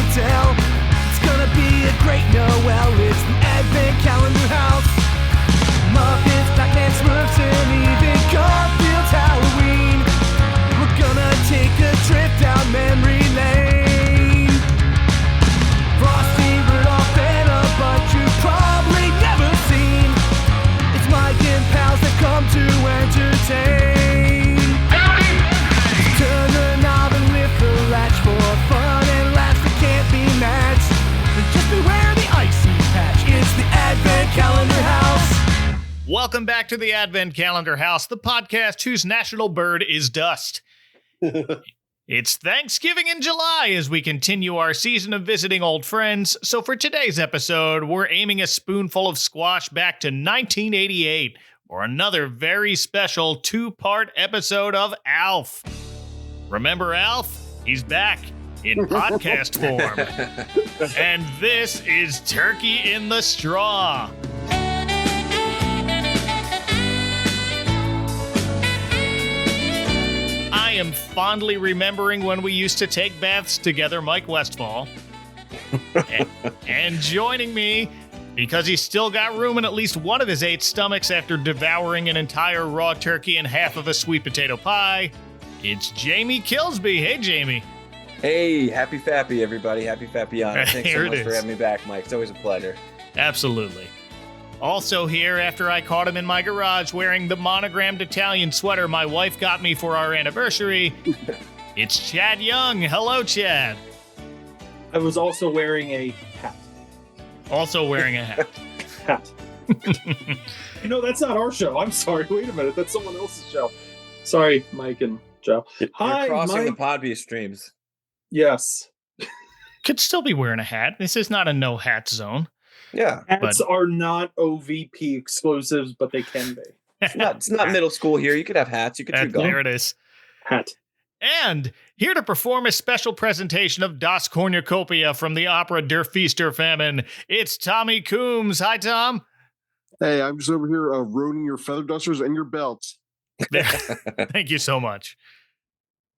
hotel. It's gonna be a great Noel. It's the Advent Calendar House. Muppets, Batman, Smurfs, and even Garfield's Halloween. We're gonna take a trip down memory lane. Frosty, Rudolph, and a bunch you've probably never seen. It's Mike and pals that come to entertain. Turn the knob and lift the latch for fun and laughs that can't be matched. And just beware the icy patch. It's the Advent Calendar House. Welcome back to the Advent Calendar House, the podcast whose national bird is dust. It's Thanksgiving in July as we continue our season of visiting old friends. So for today's episode, we're aiming a spoonful of squash back to 1988 for another very special two-part episode of ALF. Remember ALF? He's back in podcast form. And this is Turkey in the Straw. I am fondly remembering when we used to take baths together, Mike Westfall. and joining me, because he's still got room in at least one of his 8 stomachs after devouring an entire raw turkey and half of a sweet potato pie, it's Jamie Killsby. Hey, Jamie. Hey, happy Fappy, everybody. Happy Fappiano. Thanks so much for having me back, Mike. It's always a pleasure. Absolutely. Also here after I caught him in my garage wearing the monogrammed Italian sweater my wife got me for our anniversary, it's Chad Young. Hello, Chad. I was also wearing a hat. Also wearing a hat. Hat. That's not our show. I'm sorry. Wait a minute. That's someone else's show. Sorry, Mike and Joe. Hi, You're crossing Mike. the Podbean streams. Yes. Could still be wearing a hat. This is not a no hat zone. Yeah. Hats are not OVP exclusives, but they can be. It's not middle school here. You could have hats. You could chew gum. There it is. Hat. And here to perform a special presentation of Das Cornucopia from the opera Der Feast der Famine, it's Tommy Coombs. Hi, Tom. Hey, I'm just over here ruining your feather dusters and your belts. Thank you so much.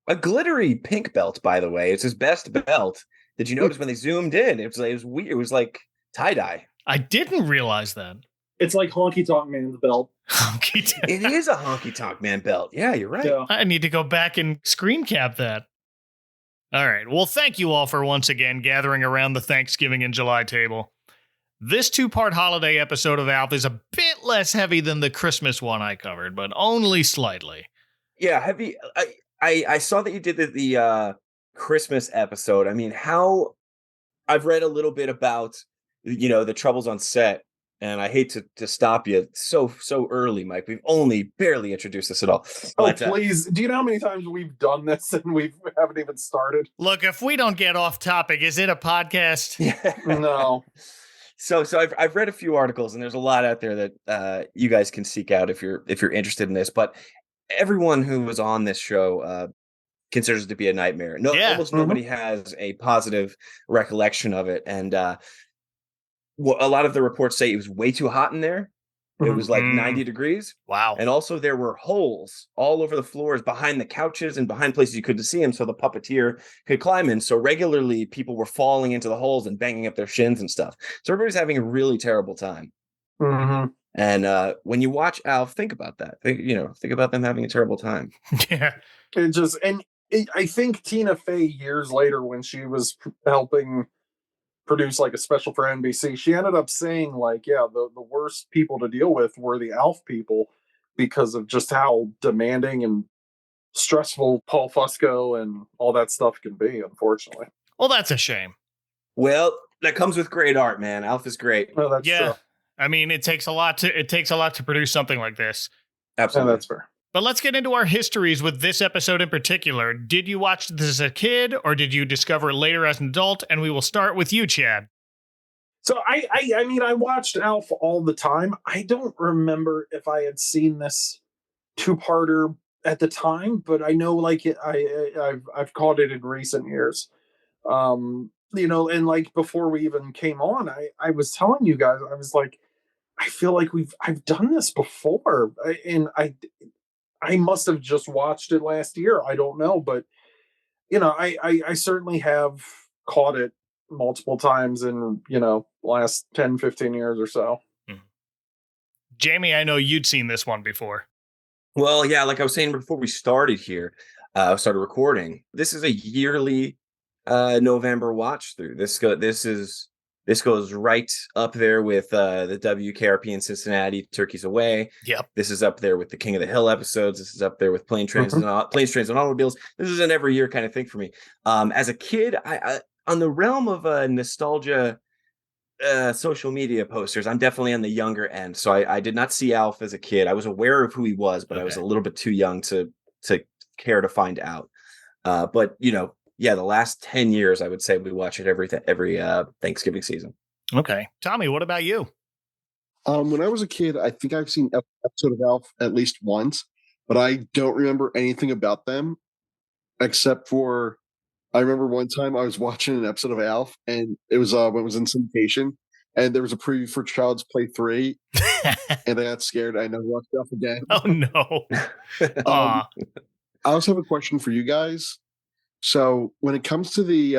A glittery pink belt, by the way. It's his best belt. Did you notice when they zoomed in? It was weird. It was like tie-dye. I didn't realize that. It's like Honky Tonk Man's belt. It is a Honky Tonk Man belt. Yeah, you're right. Yeah. I need to go back and screen cap that. All right. Well, thank you all for once again gathering around the Thanksgiving in July table. This two-part holiday episode of ALF is a bit less heavy than the Christmas one I covered, but only slightly. Yeah, heavy. I saw that you did the Christmas episode. I mean, I've read a little bit about the troubles on set, and I hate to stop you so early, Mike. We've only barely introduced this at all. But, please, do you know how many times we've done this and we haven't even started? Look, if we don't get off topic, is it a podcast? Yeah. No. So I've read a few articles, and there's a lot out there that you guys can seek out if you're interested in this. But everyone who was on this show considers it to be a nightmare. Almost nobody has a positive recollection of it, and a lot of the reports say it was way too hot in there. It was like 90 degrees. Wow. And also there were holes all over the floors behind the couches and behind places you couldn't see them, so the puppeteer could climb in. So regularly people were falling into the holes and banging up their shins and stuff. So everybody's having a really terrible time. Mm-hmm. And when you watch ALF, think about that. Think about them having a terrible time. Yeah. I think Tina Fey years later, when she was helping produce like a special for NBC, she ended up saying the worst people to deal with were the ALF people because of just how demanding and stressful Paul Fusco and all that stuff can be, unfortunately. Well, that's a shame. Well, that comes with great art, man. ALF is great. Well, that's true. I mean, it takes a lot to produce something like this. Absolutely. Yeah, that's fair. But let's get into our histories with this episode in particular. Did you watch this as a kid, or did you discover it later as an adult? And we will start with you, Chad. So I watched ALF all the time. I don't remember if I had seen this two-parter at the time, but I know I've caught it in recent years. And before we even came on, I was telling you guys, I was like, I feel like I've done this before, and I must have just watched it last year. I don't know, but I certainly have caught it multiple times in, last 10, 15 years or so. Jamie, I know you'd seen this one before. Well, yeah, like I was saying before we started here, started recording. This is a yearly November watch through. This goes right up there with the WKRP in Cincinnati, Turkeys Away. Yep. This is up there with the King of the Hill episodes. This is up there with Planes, Trains, and Automobiles. This is an every year kind of thing for me. As a kid, I on the realm of nostalgia, social media posters, I'm definitely on the younger end. So I did not see Alf as a kid. I was aware of who he was, but I was a little bit too young to care to find out. But the last 10 years, I would say we watch it every Thanksgiving season. Okay. Tommy, what about you? When I was a kid, I think I've seen an episode of Alf at least once, but I don't remember anything about them except for I remember one time I was watching an episode of Alf, and it was when it was in syndication, and there was a preview for Child's Play 3, and I got scared. I never watched Alf again. Oh, no. I also have a question for you guys. So when it comes to the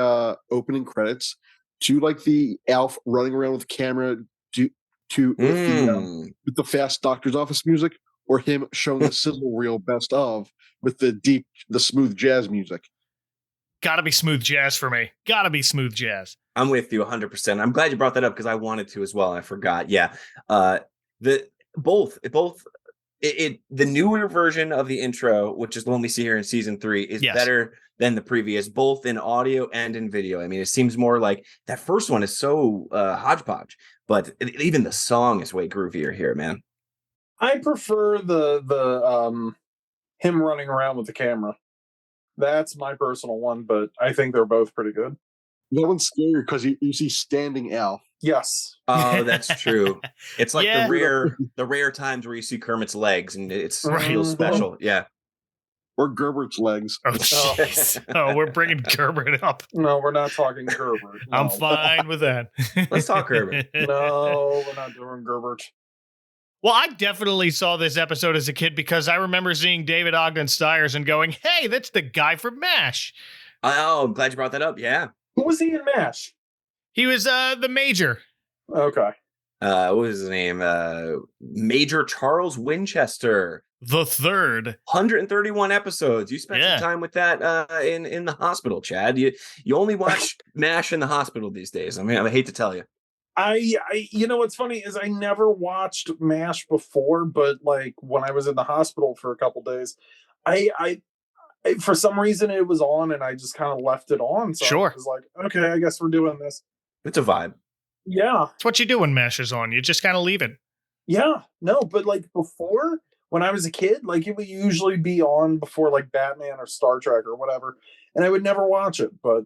opening credits, do you like the Alf running around with the camera with the fast doctor's office music, or him showing the sizzle reel best of with the smooth jazz music? Gotta be smooth jazz for me. Gotta be smooth jazz. I'm with you 100%. I'm glad you brought that up because I wanted to as well. And I forgot. Yeah. The newer version of the intro, which is the one we see here in season 3, is better than the previous, both in audio and in video. I mean, it seems more like that first one is so hodgepodge, but even the song is way groovier here, man. I prefer the him running around with the camera. That's my personal one, but I think they're both pretty good. That one's scarier because you see standing Alf. Yes. Oh, that's true. It's like the rare times where you see Kermit's legs, and it feels special. Yeah. Or Gerbert's legs. Oh, jeez. Oh, we're bringing Gerbert up. No, we're not talking Gerbert. No. I'm fine with that. Let's talk Gerbert. No, we're not doing Gerbert. Well, I definitely saw this episode as a kid because I remember seeing David Ogden Stiers and going, hey, that's the guy from MASH. Oh, I'm glad you brought that up. Yeah. Who was he in MASH? He was the Major. Okay. What was his name? Major Charles Winchester. The third. 131 episodes. You spent some time with that in the hospital, Chad. You only watch MASH in the hospital these days. I mean, I hate to tell you. I what's funny is I never watched MASH before, but like when I was in the hospital for a couple days, I for some reason it was on and I just kind of left it on. So I was like, okay, I guess we're doing this. It's a vibe. Yeah. It's what you do when MASH is on. You just kind of leave it. Yeah. No, but like before, when I was a kid, like it would usually be on before like Batman or Star Trek or whatever. And I would never watch it, but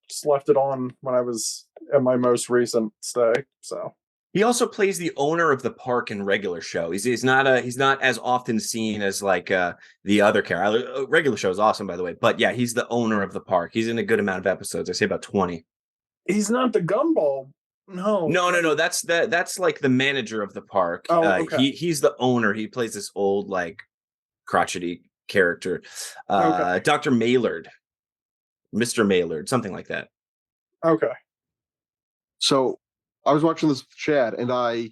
just left it on when I was at my most recent stay. So he also plays the owner of the park in regular show. He's not as often seen as like the other character. Regular show is awesome, by the way, but yeah, he's the owner of the park. He's in a good amount of episodes. I say about 20. He's not the gumball. No. That's like the manager of the park. Oh, okay. He's the owner. He plays this old like crotchety character, Dr. Maylard. Mr. Maylard, something like that. Okay. So I was watching this with Chad, and I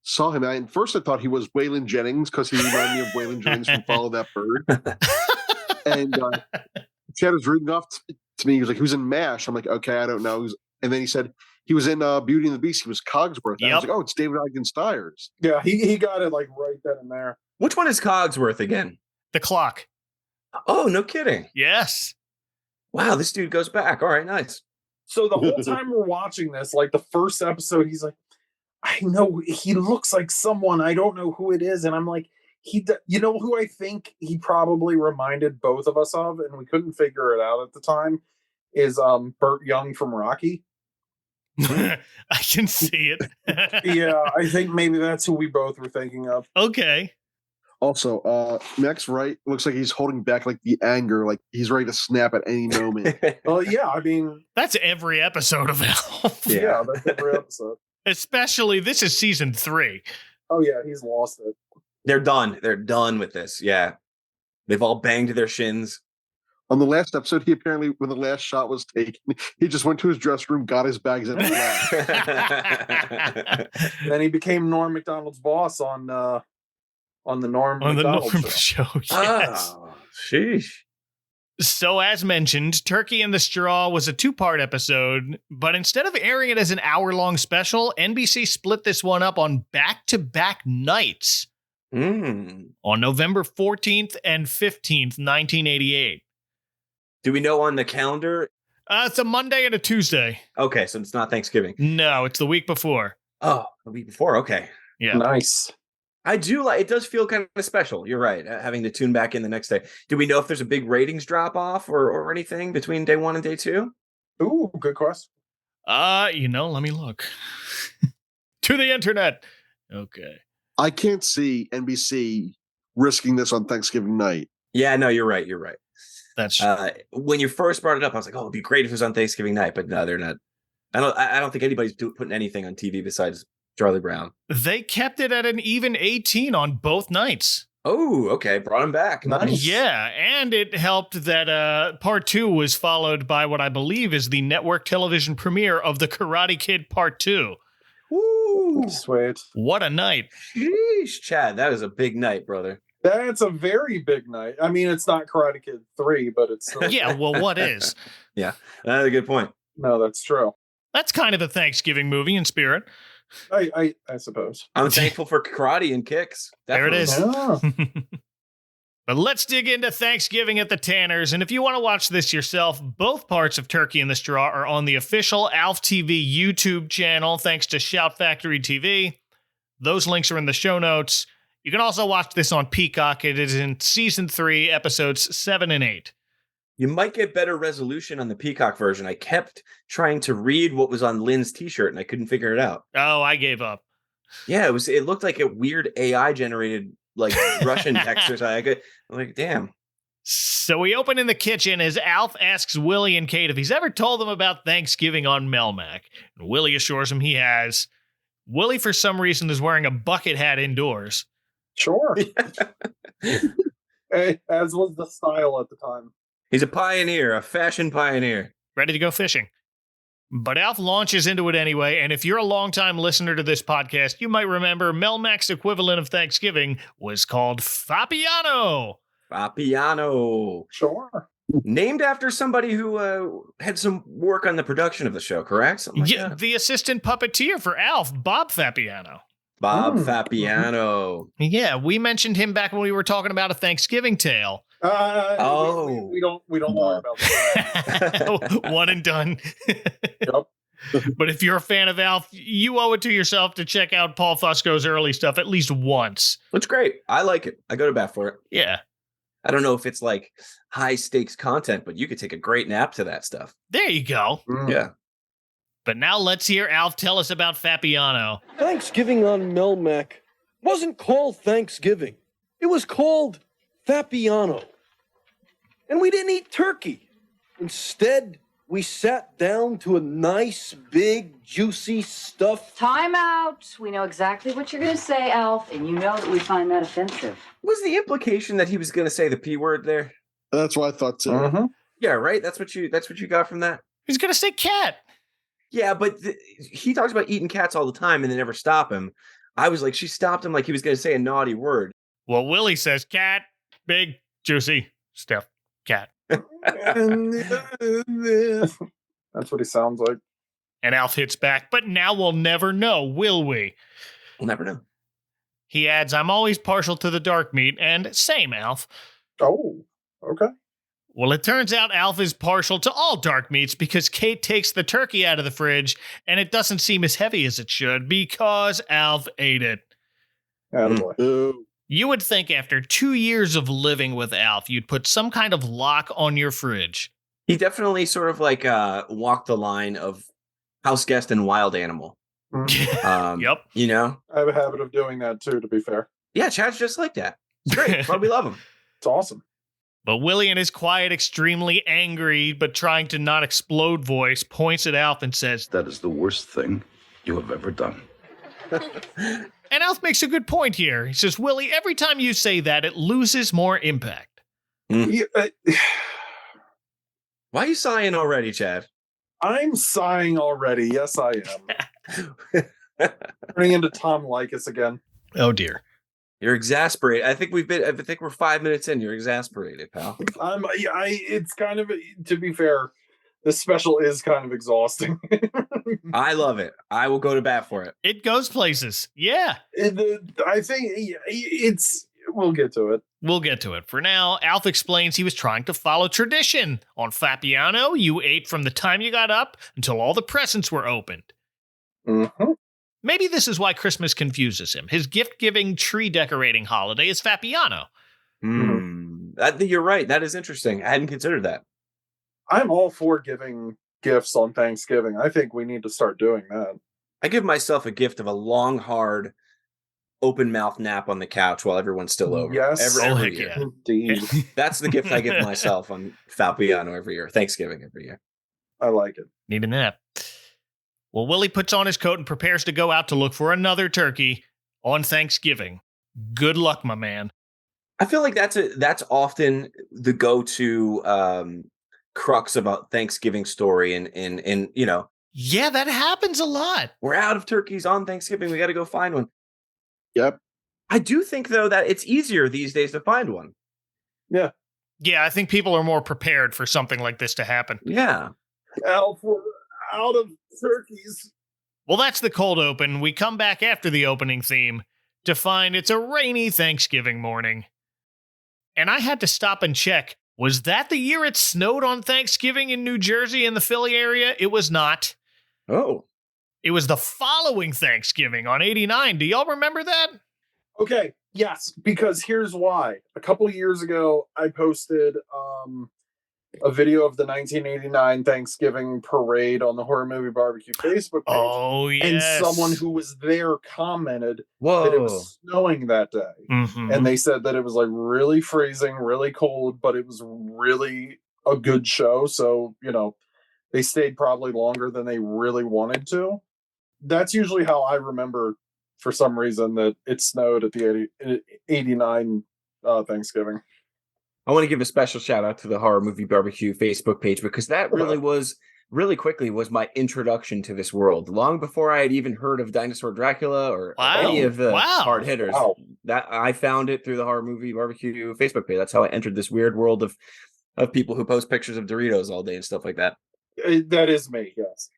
saw him. And first, I thought he was Waylon Jennings because he reminded me of Waylon Jennings from Follow That Bird. And Chad was reading off to me. He was like, "Who's in MASH?" I'm like, "Okay, I don't know." And then he said he was in Beauty and the Beast. He was Cogsworth. I was like, "Oh, it's David Ogden Stiers." Yeah, he got it like right then and there. Which one is Cogsworth again? The Clock. Oh, no kidding. Yes. Wow, this dude goes back. All right, nice. So the whole time we're watching this, like the first episode, he's like, I know he looks like someone. I don't know who it is. And I'm like, who I think he probably reminded both of us of, and we couldn't figure it out at the time, is Burt Young from Rocky. I can see it. Yeah, I think maybe that's who we both were thinking of. Okay. Also, Max Wright looks like he's holding back like the anger, like he's ready to snap at any moment. Well, yeah, I mean, that's every episode of Elf. Yeah, that's every episode. Especially this is season 3. Oh yeah, he's lost it. They're done. They're done with this. Yeah, they've all banged their shins. On the last episode, he apparently, when the last shot was taken, he just went to his dressing room, got his bags, and left. Then he became Norm Macdonald's boss on the Norm Macdonald show. Yes. Oh, sheesh. So, as mentioned, Turkey in the Straw was a 2-part episode, but instead of airing it as an hour-long special, NBC split this one up on back-to-back nights on November 14th and 15th, 1988. Do we know on the calendar? It's a Monday and a Tuesday. Okay, so it's not Thanksgiving. No, it's the week before. Oh, the week before. Okay. Yeah. Nice. I do like it. Does feel kind of special. You're right. Having to tune back in the next day. Do we know if there's a big ratings drop off or anything between day 1 and day 2? Ooh, good question. Let me look. To the internet. Okay. I can't see NBC risking this on Thanksgiving night. Yeah, no, you're right. You're right. That's when you first brought it up, I was like, "Oh, it'd be great if it was on Thanksgiving night," but no, they're not. I don't think anybody's putting anything on TV besides Charlie Brown. They kept it at an even 18 on both nights. Oh, okay, brought him back. Nice. Yeah, and it helped that part 2 was followed by what I believe is the network television premiere of The Karate Kid Part 2. Woo! Sweet. What a night. Sheesh, Chad, that is a big night, brother. That's a very big night. I mean, it's not Karate Kid 3, but it's still... Yeah, well, what is? Yeah, that's a good point. No, that's true. That's kind of a Thanksgiving movie in spirit. I suppose. I'm thankful for karate and kicks. There it Definitely. is. Yeah. But let's dig into Thanksgiving at the Tanners. And if you want to watch this yourself, both parts of Turkey in the Straw are on the official ALF TV YouTube channel, thanks to Shout Factory TV. Those links are in the show notes. You can also watch this on Peacock. It is in season 3, episodes 7 and 8. You might get better resolution on the Peacock version. I kept trying to read what was on Lynn's t-shirt and I couldn't figure it out. Oh, I gave up. Yeah, it looked like a weird AI generated like Russian text or something. I'm like, damn. So we open in the kitchen as Alf asks Willie and Kate if he's ever told them about Thanksgiving on Melmac. And Willie assures him he has. Willie, for some reason, is wearing a bucket hat indoors. Sure. As was the style at the time. He's a pioneer, a fashion pioneer. Ready to go fishing. But Alf launches into it anyway, and if you're a longtime listener to this podcast, you might remember Melmac's equivalent of Thanksgiving was called Fappiano. Fappiano. Sure. Named after somebody who had some work on the production of the show, correct? Something like that. The assistant puppeteer for Alf, Bob Fappiano. Bob Fappiano. Yeah, we mentioned him back when we were talking about A Thanksgiving Tale. We don't worry about that. One and done. Yep. But if you're a fan of Alf, you owe it to yourself to check out Paul Fusco's early stuff at least once. It's great. I like it. I go to bat for it. Yeah. I don't know if it's like high stakes content, but you could take a great nap to that stuff. There you go. Yeah. But now let's hear Alf tell us about Fappiano. Thanksgiving on Melmac wasn't called Thanksgiving. It was called Fappiano. And we didn't eat turkey. Instead, we sat down to a nice, big, juicy stuffed... Time out. We know exactly what you're going to say, Alf, and you know that we find that offensive. Was the implication that he was going to say the P word there? That's what I thought too. Mm-hmm. Yeah, right? That's what you got from that? He's going to say cat. Yeah, but he talks about eating cats all the time and they never stop him. I was like, she stopped him like he was going to say a naughty word. Well, Willie says cat, big, juicy, stuffed cat. That's what he sounds like. And Alf hits back, but now we'll never know, will we? We'll never know. He adds, I'm always partial to the dark meat, and same, Alf. Oh, okay. Well, it turns out Alf is partial to all dark meats because Kate takes the turkey out of the fridge, and it doesn't seem as heavy as it should because Alf ate it. Attaboy. You would think after 2 years of living with Alf, you'd put some kind of lock on your fridge. He definitely sort of like walked the line of house guest and wild animal. Yep. You know? I have a habit of doing that too, to be fair. Yeah, Chad's just like that. It's great. That's why we love him. It's awesome. But Willie, in his quiet, extremely angry, but trying to not explode voice, points at Alf and says, That is the worst thing you have ever done. And Alf makes a good point here. He says, Willie, every time you say that, it loses more impact. Yeah, Why are you sighing already, Chad? I'm sighing already. Yes, I am. Turning into Tom Likas again. Oh dear. You're exasperated. I think we're 5 minutes in. You're exasperated, pal. It's kind of, to be fair, this special is kind of exhausting. I love it. I will go to bat for it. It goes places. Yeah. I think we'll get to it. We'll get to it. For now, Alf explains he was trying to follow tradition. On Fappiano, you ate from the time you got up until all the presents were opened. Mm-hmm. Maybe this is why Christmas confuses him. His gift-giving, tree-decorating holiday is Fappiano. You're right. That is interesting. I hadn't considered that. I'm all for giving gifts on Thanksgiving. I think we need to start doing that. I give myself a gift of a long, hard, open mouth nap on the couch while everyone's still over. Yes. Every year. Yeah. Indeed. That's the gift I give myself on Fappiano every year. Thanksgiving every year. I like it. Need a nap. Well, Willie puts on his coat and prepares to go out to look for another turkey on Thanksgiving. Good luck, my man. I feel like that's often the go-to crux about Thanksgiving story, and you know. Yeah, that happens a lot. We're out of turkeys on Thanksgiving. We got to go find one. Yep. I do think though that it's easier these days to find one. Yeah. Yeah, I think people are more prepared for something like this to happen. Yeah. Alf, we're out of turkeys. Well, that's the cold open. We come back after the opening theme to find it's a rainy Thanksgiving morning. And I had to stop and check. Was that the year it snowed on Thanksgiving in New Jersey and the Philly area? It was not. Oh. It was the following Thanksgiving on 89. Do y'all remember that? Okay, yes, because here's why. A couple of years ago, I posted a video of the 1989 Thanksgiving parade on the Horror Movie Barbecue Facebook page. Oh, yes. And someone who was there commented Whoa. that it was snowing that day. Mm-hmm. And they said that it was like really freezing, really cold, but it was really a good show. So, you know, they stayed probably longer than they really wanted to. That's usually how I remember, for some reason, that it snowed at the 89 Thanksgiving. I want to give a special shout out to the Horror Movie Barbecue Facebook page, because that really quickly was my introduction to this world. Long before I had even heard of Dinosaur Dracula or any of the hard hitters, that I found it through the Horror Movie Barbecue Facebook page. That's how I entered this weird world of people who post pictures of Doritos all day and stuff like that. That is me, yes.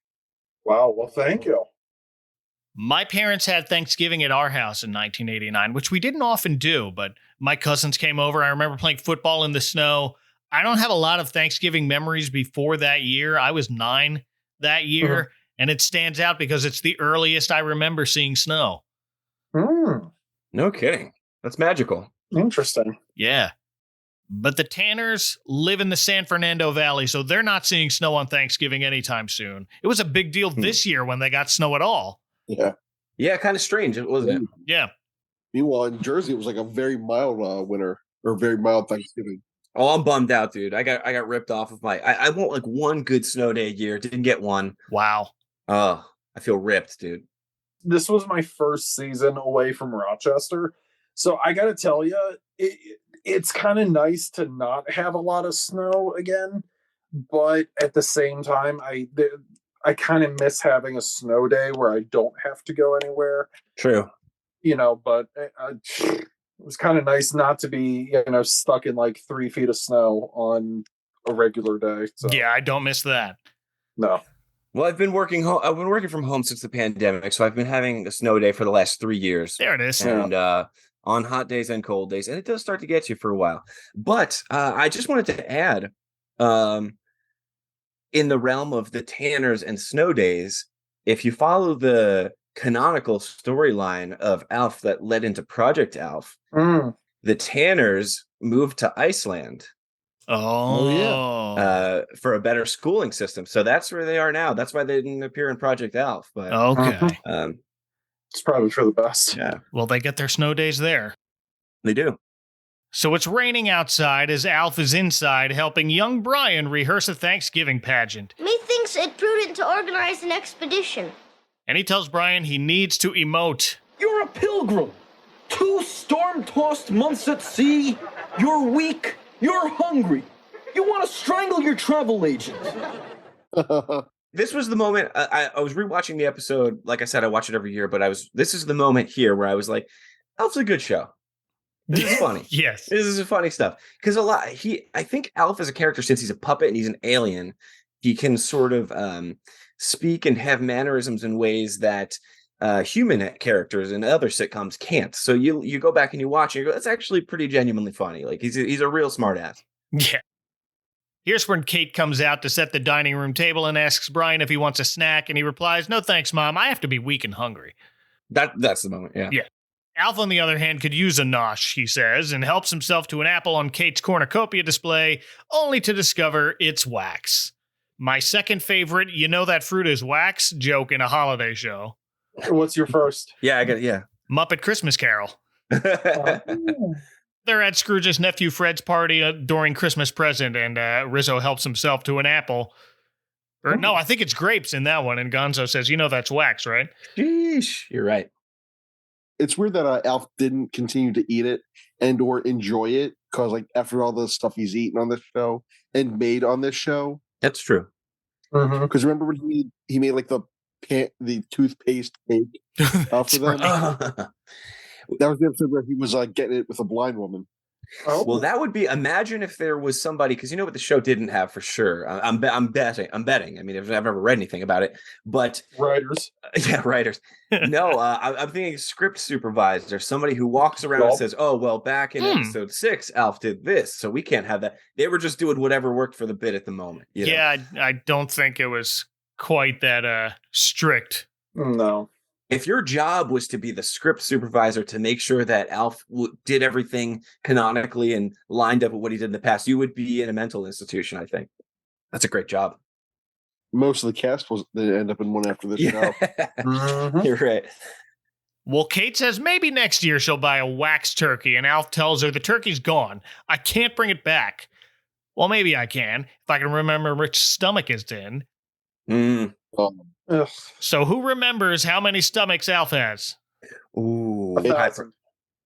Wow, well, thank you. My parents had Thanksgiving at our house in 1989, which we didn't often do, but my cousins came over. I remember playing football in the snow. I don't have a lot of Thanksgiving memories before that year. I was 9 that year, and it stands out because it's the earliest I remember seeing snow. No kidding. That's magical. Interesting. Yeah. But the Tanners live in the San Fernando Valley, so they're not seeing snow on Thanksgiving anytime soon. It was a big deal this year when they got snow at all. Yeah. Yeah, kind of strange, wasn't it? Yeah. Meanwhile, in Jersey, it was like a very mild winter, or very mild Thanksgiving. Oh, I'm bummed out, dude. I got ripped off of I want like one good snow day a year. Didn't get one. Wow. Oh, I feel ripped, dude. This was my first season away from Rochester. So I got to tell you, it's kind of nice to not have a lot of snow again. But at the same time, I kind of miss having a snow day where I don't have to go anywhere. True. You know, but it was kind of nice not to be, stuck in like 3 feet of snow on a regular day. So. Yeah, I don't miss that. No. Well, I've been working from home since the pandemic, so I've been having a snow day for the last 3 years. There it is. And on hot days and cold days, and it does start to get you for a while. But I just wanted to add, in the realm of the Tanners and snow days, if you follow the canonical storyline of Alf that led into Project Alf, the Tanners moved to Iceland. Oh yeah. For a better schooling system. So that's where they are now. That's why they didn't appear in Project Alf. But okay. It's probably for the best. Yeah. Well, they get their snow days there. They do. So it's raining outside as Alf is inside helping young Brian rehearse a Thanksgiving pageant. Methinks it prudent to organize an expedition. And he tells Brian he needs to emote. You're a pilgrim. 2 storm-tossed months at sea. You're weak. You're hungry. You want to strangle your travel agent. This was the moment I was rewatching the episode. Like I said, I watch it every year, but this is the moment here where I was like, Alf's a good show. This is funny. Yes. This is funny stuff. Because I think Alf as a character, since he's a puppet and he's an alien, he can sort of speak and have mannerisms in ways that human characters in other sitcoms can't. So you go back and you watch and you go, that's actually pretty genuinely funny. Like he's a real smart ass. Yeah. Here's when Kate comes out to set the dining room table and asks Brian if he wants a snack, and he replies, "No thanks, Mom. I have to be weak and hungry." That's the moment, yeah. Yeah. Alf, on the other hand, could use a nosh, he says, and helps himself to an apple on Kate's cornucopia display, only to discover it's wax. My second favorite, you know that fruit is wax, joke in a holiday show. What's your first? Yeah, I got it, yeah. Muppet Christmas Carol. They're at Scrooge's nephew Fred's party during Christmas present, and Rizzo helps himself to an apple. Or no, I think it's grapes in that one, and Gonzo says, you know that's wax, right? Sheesh, you're right. It's weird that Alf didn't continue to eat it and or enjoy it, because like after all the stuff he's eaten on this show and made on this show. That's true. Because remember when he made like the toothpaste cake for them? That was the episode where he was getting it with a blind woman. Oh. Well, that would be. Imagine if there was somebody, because you know what the show didn't have for sure. I'm betting. I mean, I've never read anything about it, but writers. Yeah, writers. No, I'm thinking script supervisor, somebody who walks around and says, "Oh, well, back in episode 6, Alf did this, so we can't have that." They were just doing whatever worked for the bit at the moment. You know? Yeah, I don't think it was quite that strict. No. If your job was to be the script supervisor to make sure that Alf did everything canonically and lined up with what he did in the past, you would be in a mental institution, I think. That's a great job. Most of the cast they end up in one after this show. You're right. Well, Kate says maybe next year she'll buy a wax turkey, and Alf tells her the turkey's gone. I can't bring it back. Well, maybe I can, if I can remember which stomach it's in. So who remembers how many stomachs Alf has? Ooh. 1,000.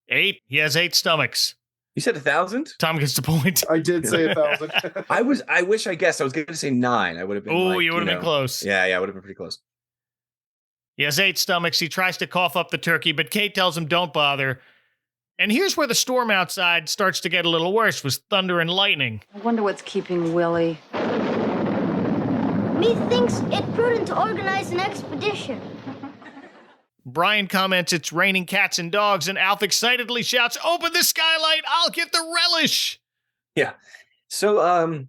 8. He has 8 stomachs. You said 1,000? Tom gets the point. I did say 1,000. I wish I guessed. I was going to say 9. I would have been. Oh, you would have been close. Yeah, I would have been pretty close. He has 8 stomachs. He tries to cough up the turkey, but Kate tells him don't bother. And here's where the storm outside starts to get a little worse with thunder and lightning. I wonder what's keeping Willie. Methinks it prudent to organize an expedition. Brian comments it's raining cats and dogs, and Alf excitedly shouts, "Open the skylight, I'll get the relish!" Yeah. So,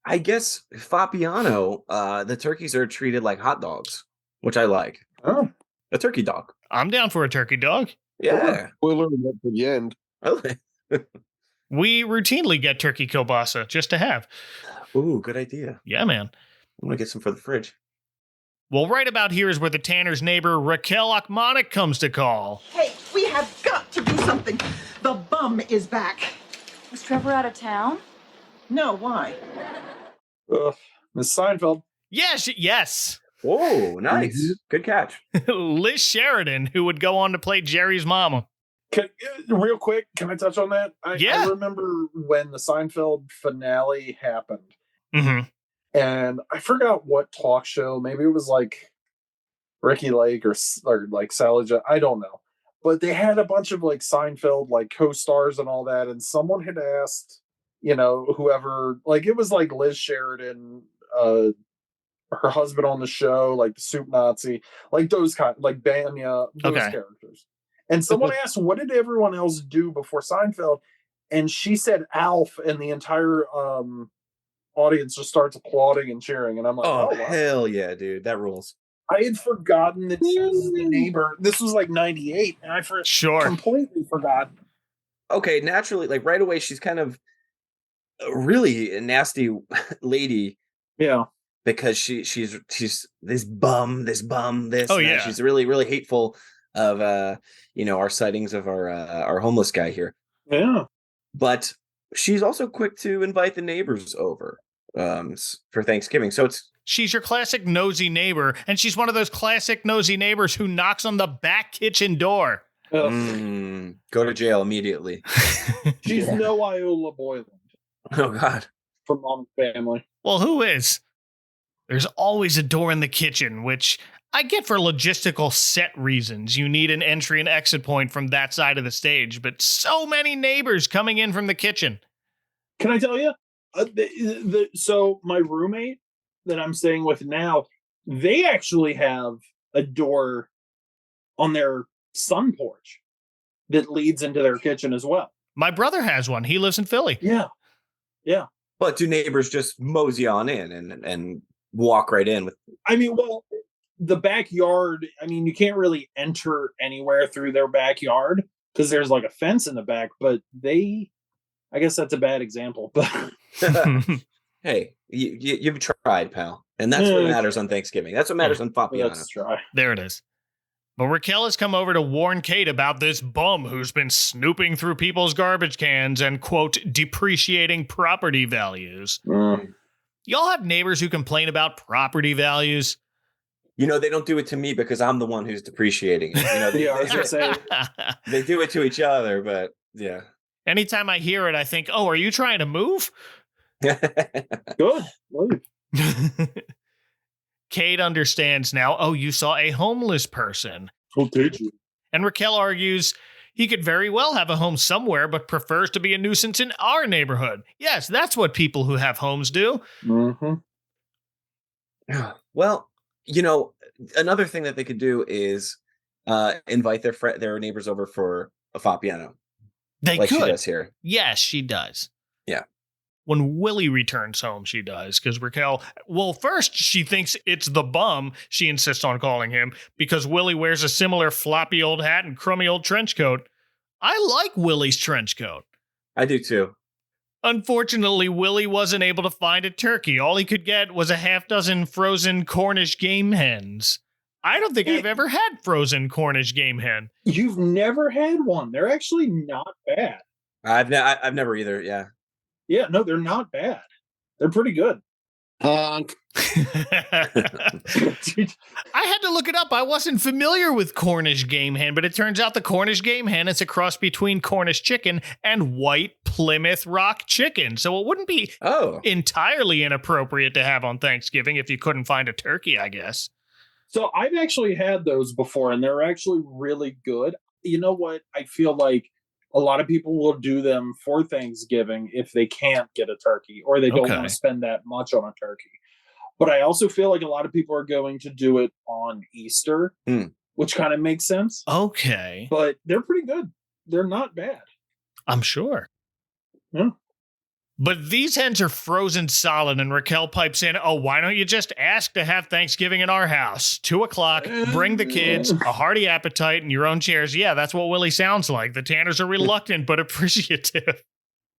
I guess Fappiano, the turkeys are treated like hot dogs, which I like. Oh. A turkey dog. I'm down for a turkey dog. Yeah. Spoiler alert for the end. Okay. We routinely get turkey kielbasa just to have. Ooh, good idea. Yeah, man. I'm going to get some for the fridge. Well, right about here is where the Tanner's neighbor, Raquel Akmanik, comes to call. Hey, we have got to do something. The bum is back. Was Trevor out of town? No, why? Miss Seinfeld. Yes. Whoa, nice. Good catch. Liz Sheridan, who would go on to play Jerry's mama. Real quick, can I touch on that? Yeah. I remember when the Seinfeld finale happened. Mm-hmm. And I forgot what talk show. Maybe it was like Ricky Lake or like Sally. I don't know. But they had a bunch of like Seinfeld like co-stars and all that. And someone had asked, whoever, like it was like Liz Sheridan, her husband on the show, like the Soup Nazi, like those kind, like Banya, those characters. And someone asked, what did everyone else do before Seinfeld? And she said Alf, and the entire audience just starts applauding and cheering. And I'm like, oh wow. Hell yeah, dude. That rules. I had forgotten that she was the neighbor. This was like 98, and I completely forgot. Okay, naturally, like right away, she's kind of really a nasty lady. Yeah. Because she's this bum. Oh, yeah. She's really, really hateful of our sightings of our homeless guy here. Yeah. But she's also quick to invite the neighbors over for Thanksgiving. So she's your classic nosy neighbor, and she's one of those classic nosy neighbors who knocks on the back kitchen door. Go to jail immediately. She's no Iola Boyland. Oh God. from Mom's Family. Well, who is? There's always a door in the kitchen, which I get for logistical set reasons. You need an entry and exit point from that side of the stage, but so many neighbors coming in from the kitchen. Can I tell you? So my roommate that I'm staying with now, they actually have a door on their sun porch that leads into their kitchen as well. My brother has one. He lives in Philly. Yeah. Yeah. But do neighbors just mosey on in and walk right in with? I mean, well, the backyard, I mean, you can't really enter anywhere through their backyard because there's like a fence in the back, but I guess that's a bad example, but hey, you've tried, pal. And that's what matters on Thanksgiving. That's what matters on Fappiano. Let's try. There it is. But Raquel has come over to warn Kate about this bum who's been snooping through people's garbage cans and, quote, depreciating property values. Y'all have neighbors who complain about property values? You know, they don't do it to me because I'm the one who's depreciating it. You know, they do it to each other, but yeah. Anytime I hear it, I think, oh, are you trying to move? Good. Kate understands now. Oh, you saw a homeless person. Oh, did you? And Raquel argues he could very well have a home somewhere, but prefers to be a nuisance in our neighborhood. Yes, that's what people who have homes do. Mm-hmm. Well, you know, another thing that they could do is invite their neighbors over for a Fappiano. They like could. She does here. Yes, she does. Yeah. When Willie returns home, she does, because Raquel, well, first she thinks it's the bum, she insists on calling him, because Willie wears a similar floppy old hat and crummy old trench coat. I like Willie's trench coat. I do too. Unfortunately, Willie wasn't able to find a turkey. All he could get was a half dozen frozen Cornish game hens. I don't think I've ever had frozen Cornish game hen. You've never had one. They're actually not bad. I've never either, yeah. Yeah, no, they're not bad. They're pretty good. Honk. I had to look it up. I wasn't familiar with Cornish game hen, but it turns out the Cornish game hen is a cross between Cornish chicken and white Plymouth Rock chicken. So it wouldn't be entirely inappropriate to have on Thanksgiving if you couldn't find a turkey, I guess. So I've actually had those before, and they're actually really good. You know what? I feel like a lot of people will do them for Thanksgiving if they can't get a turkey or they don't want to spend that much on a turkey. But I also feel like a lot of people are going to do it on Easter, which kind of makes sense. Okay. But they're pretty good. They're not bad. I'm sure. Yeah. But these hens are frozen solid, and Raquel pipes in, oh, why don't you just ask to have Thanksgiving in our house? 2:00, bring the kids, a hearty appetite, and your own chairs. Yeah, that's what Willie sounds like. The Tanners are reluctant but appreciative.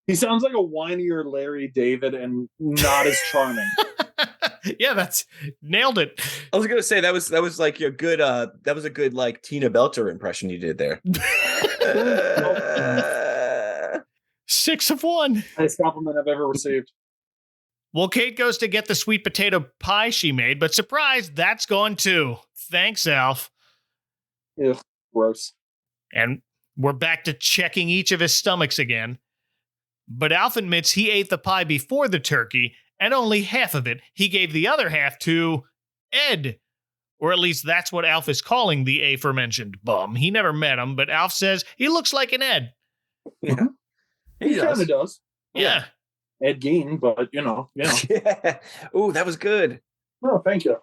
He sounds like a whinier Larry David and not as charming. Yeah, that's nailed it. I was gonna say that was like a good like Tina Belcher impression you did there. 6 of 1. Highest compliment I've ever received. Well, Kate goes to get the sweet potato pie she made, but surprise, that's gone too. Thanks, Alf. Ugh, gross. And we're back to checking each of his stomachs again. But Alf admits he ate the pie before the turkey, and only half of it. He gave the other half to Ed. Or at least that's what Alf is calling the aforementioned bum. He never met him, but Alf says he looks like an Ed. Yeah. He kind of does. Yeah. Ed Gein, but yeah. Yeah. Ooh, that was good. Oh, thank you.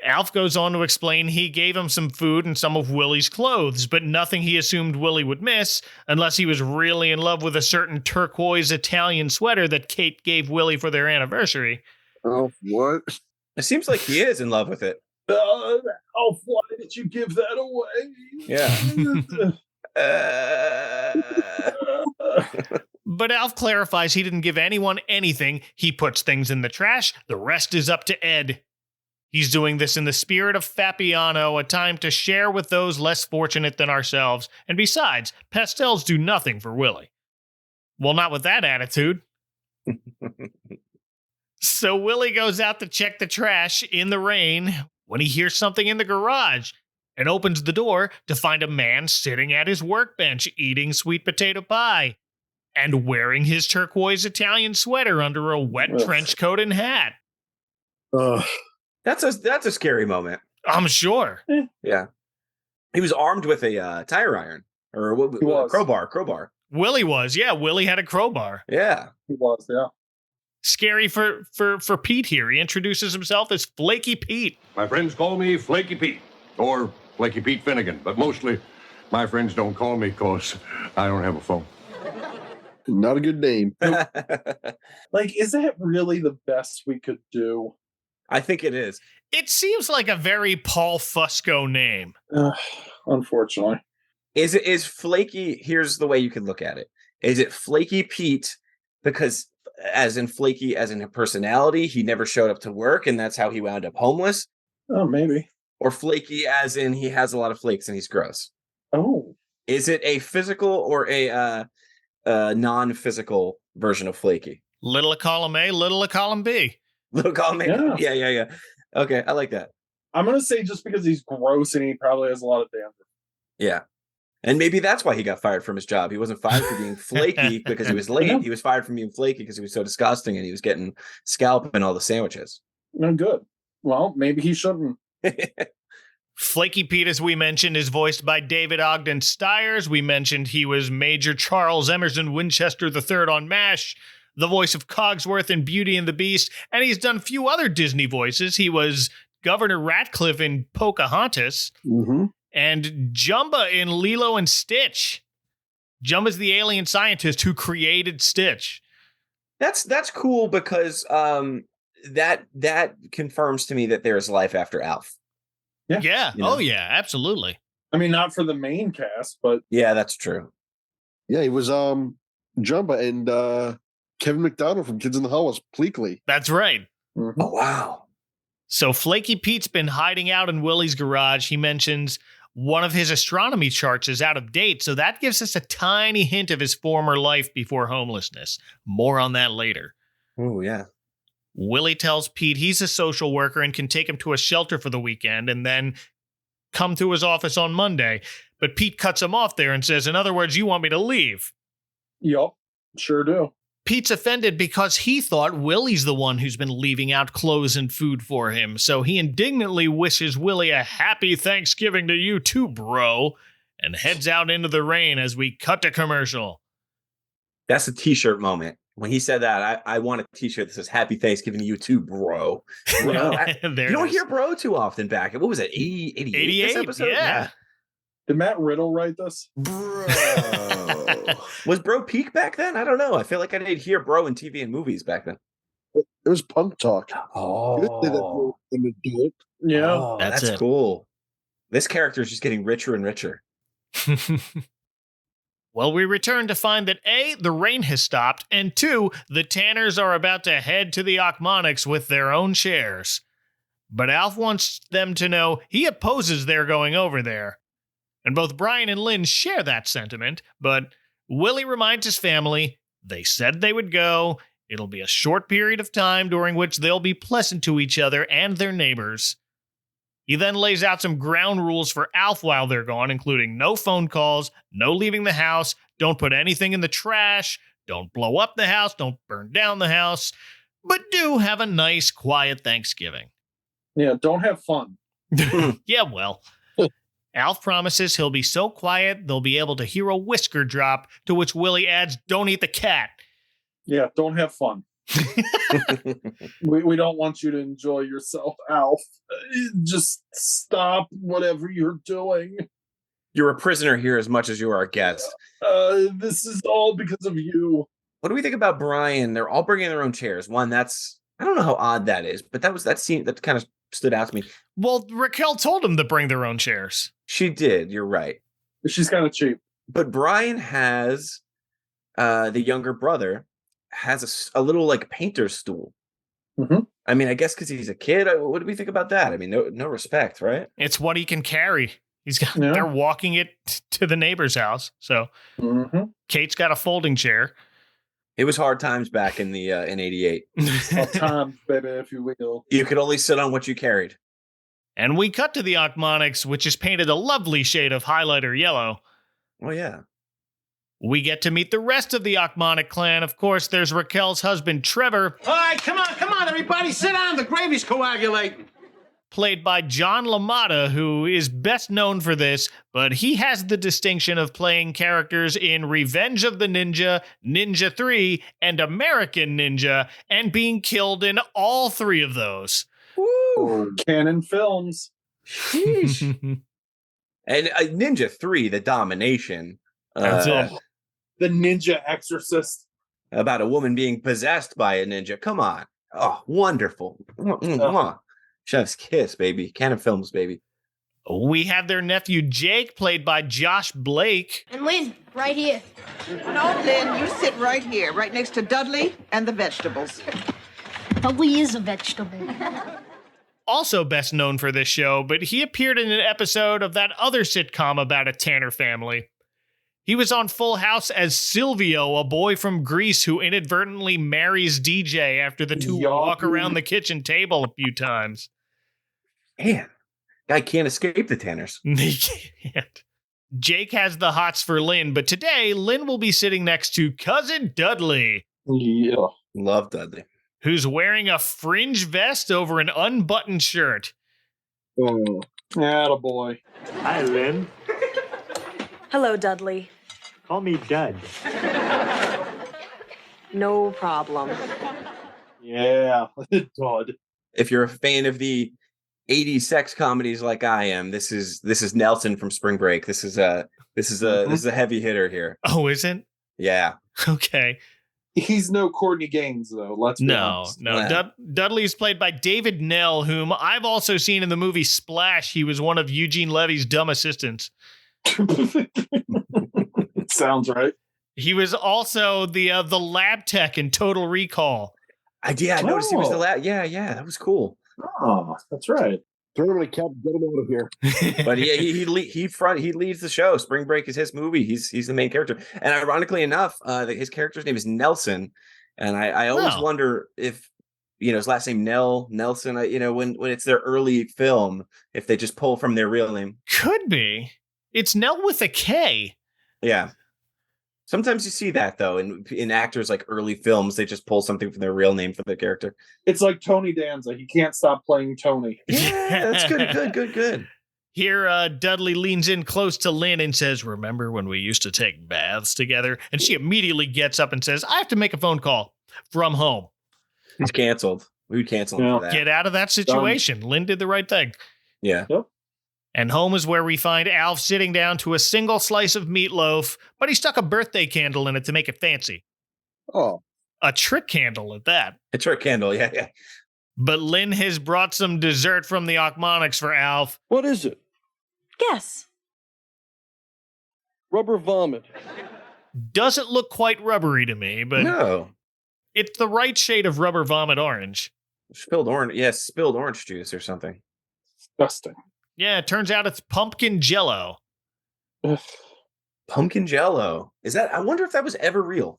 Alf goes on to explain he gave him some food and some of Willie's clothes, but nothing he assumed Willie would miss, unless he was really in love with a certain turquoise Italian sweater that Kate gave Willie for their anniversary. Oh, what? It seems like he is in love with it. Alf, why did you give that away? Yeah. But Alf clarifies he didn't give anyone anything. He puts things in the trash. The rest is up to Ed. He's doing this in the spirit of Fappiano, a time to share with those less fortunate than ourselves. And besides, pastels do nothing for Willie. Well, not with that attitude. So Willie goes out to check the trash in the rain when he hears something in the garage and opens the door to find a man sitting at his workbench eating sweet potato pie. and wearing his turquoise Italian sweater under a wet trench coat and hat. That's a scary moment. I'm sure. Yeah. He was armed with a tire iron or crowbar. Willie was. Yeah, Willie had a crowbar. Yeah. He was, yeah. Scary for Pete here. He introduces himself as Flaky Pete. My friends call me Flaky Pete or Flaky Pete Finnegan, but mostly my friends don't call me because I don't have a phone. Not a good name. Like, is that really the best we could do? I think it is. It seems like a very Paul Fusco name. Unfortunately. Is Flaky, here's the way you can look at it. Is it Flaky Pete because as in Flaky as in a personality, he never showed up to work and that's how he wound up homeless? Oh, maybe. Or Flaky as in he has a lot of flakes and he's gross? Oh. Is it a physical or a non-physical version of Flaky? Little a column A, little a column B. Little column A. Yeah. Okay, I like that. I'm going to say just because he's gross and he probably has a lot of dandruff. Yeah. And maybe that's why he got fired from his job. He wasn't fired for being flaky because he was late. He was fired from being flaky because he was so disgusting and he was getting scalp in all the sandwiches. No good. Well, maybe he shouldn't. Flaky Pete, as we mentioned, is voiced by David Ogden Stiers. We mentioned he was Major Charles Emerson Winchester III on MASH, the voice of Cogsworth in Beauty and the Beast, and he's done a few other Disney voices. He was Governor Ratcliffe in Pocahontas, and Jumba in Lilo and Stitch. Jumba's the alien scientist who created Stitch. That's cool because that confirms to me that there is life after Alf. Yeah. You know? Oh, yeah, absolutely. I mean, not for the main cast, but yeah, that's true. Yeah, he was Jumba and Kevin McDonald from Kids in the Hall was Pleakley. That's right. Oh, wow. So Flaky Pete's been hiding out in Willie's garage. He mentions one of his astronomy charts is out of date, so that gives us a tiny hint of his former life before homelessness. More on that later. Oh, yeah. Willie tells Pete he's a social worker and can take him to a shelter for the weekend and then come to his office on Monday. But Pete cuts him off there and says, in other words, you want me to leave? Yup, sure do. Pete's offended because he thought Willie's the one who's been leaving out clothes and food for him. So he indignantly wishes Willie a happy Thanksgiving to you too, bro, and heads out into the rain as we cut to commercial. That's a t-shirt moment. When he said that, I want a t-shirt that says Happy Thanksgiving to you too, bro. You don't hear bro too often back. What was it, 88 this episode? Yeah. Did Matt Riddle write this? Bro. Was bro peak back then? I don't know. I feel like I didn't hear bro in TV and movies back then. It was punk talk. Oh. Yeah. Oh, that's cool. This character is just getting richer and richer. Well, we return to find that A, the rain has stopped, and 2, the Tanners are about to head to the Ochmoneks with their own shares. But Alf wants them to know he opposes their going over there. And both Brian and Lynn share that sentiment, but Willie reminds his family they said they would go. It'll be a short period of time during which they'll be pleasant to each other and their neighbors. He then lays out some ground rules for Alf while they're gone, including no phone calls, no leaving the house, don't put anything in the trash, don't blow up the house, don't burn down the house, but do have a nice, quiet Thanksgiving. Yeah, don't have fun. Yeah, well. Alf promises he'll be so quiet they'll be able to hear a whisker drop, to which Willie adds, don't eat the cat. Yeah, don't have fun. we don't want you to enjoy yourself, Alf. Just stop whatever you're doing. You're a prisoner here as much as you are a guest. This is all because of you. What do we think about Brian? They're all bringing their own chairs. One, I don't know how odd that is, but that scene that kind of stood out to me. Well, Raquel told them to bring their own chairs. She did. You're right. She's kind of cheap. But Brian has the younger brother has a little like painter's stool. Mm-hmm. I mean, I guess because he's a kid. What do we think about that? I mean, no respect, right? It's what he can carry. They're walking it to the neighbor's house. So Kate's got a folding chair. It was hard times back in the in '88. Hard times, baby, if you will. You could only sit on what you carried. And we cut to the Ochmoneks, which is painted a lovely shade of highlighter yellow. Oh yeah. We get to meet the rest of the Achmonic clan. Of course, there's Raquel's husband, Trevor. All right, come on, everybody, sit down. The gravy's coagulating. Played by John LaMotta, who is best known for this, but he has the distinction of playing characters in Revenge of the Ninja, Ninja 3, and American Ninja, and being killed in all three of those. Woo! Canon Films. Sheesh. And Ninja 3, The Domination. That's it. The Ninja Exorcist. About a woman being possessed by a ninja. Come on. Oh, wonderful. Chef's kiss, baby. Canon Films, baby. We have their nephew Jake, played by Josh Blake. And Lynn, right here. No, Lynn, you sit right here, right next to Dudley and the vegetables. Dudley is a vegetable. Also best known for this show, but he appeared in an episode of that other sitcom about a Tanner family. He was on Full House as Silvio, a boy from Greece who inadvertently marries DJ after the two walk around the kitchen table a few times. Man, guy can't escape the Tanners. He can't. Jake has the hots for Lynn, but today Lynn will be sitting next to Cousin Dudley. Yeah. Love Dudley. Who's wearing a fringe vest over an unbuttoned shirt. Oh, attaboy. Hi, Lynn. Hello, Dudley. Call me Dud. No problem. Yeah, Dud. If you're a fan of the 80s sex comedies like I am, this is Nelson from Spring Break. This is a heavy hitter here. Oh, is it? Yeah. Okay. He's no Courtney Gaines, though. Let's be honest. No. Yeah. Dudley is played by David Nell, whom I've also seen in the movie Splash. He was one of Eugene Levy's dumb assistants. Sounds right. He was also the lab tech in Total Recall. I noticed he was the lab. Yeah, that was cool. Oh, that's right. Turn him in a cab, get him out of here. But yeah, he leads the show. Spring Break is his movie. He's the main character. And ironically enough, his character's name is Nelson. And I always wonder if his last name Nelson. When it's their early film, if they just pull from their real name. Could be. It's Nell with a K. Yeah. Sometimes you see that though in actors like early films, they just pull something from their real name for the character. It's like Tony Danza. He can't stop playing Tony. Yeah, that's good. Here, Dudley leans in close to Lynn and says, "Remember when we used to take baths together?" And she immediately gets up and says, "I have to make a phone call from home." He's canceled. We would cancel him for that. Get out of that situation. Lynn did the right thing. Yeah. Yep. And home is where we find Alf sitting down to a single slice of meatloaf, but he stuck a birthday candle in it to make it fancy. Oh. A trick candle at that. A trick candle, yeah. But Lynn has brought some dessert from the Achmonics for Alf. What is it? Guess. Rubber vomit. Doesn't look quite rubbery to me, but No. it's the right shade of rubber vomit orange. Spilled orange juice or something. Disgusting. Yeah, it turns out it's pumpkin jello. Pumpkin jello. Is that? I wonder if that was ever real.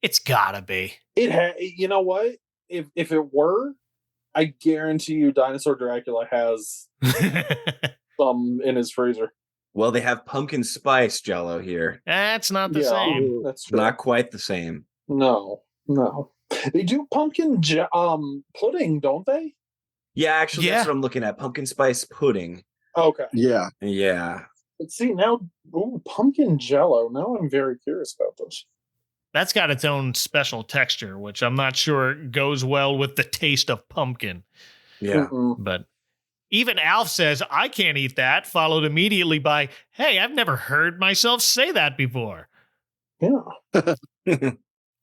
It's gotta be. You know what? If it were, I guarantee you Dinosaur Dracula has some in his freezer. Well, they have pumpkin spice jello here. That's not the same. That's true. Not quite the same. No. They do pumpkin pudding, don't they? Yeah, actually, that's what I'm looking at. Pumpkin spice pudding. Okay. Yeah. But see, now, pumpkin jello. Now I'm very curious about this. That's got its own special texture, which I'm not sure goes well with the taste of pumpkin. Yeah. But even Alf says, "I can't eat that," followed immediately by, "Hey, I've never heard myself say that before." Yeah.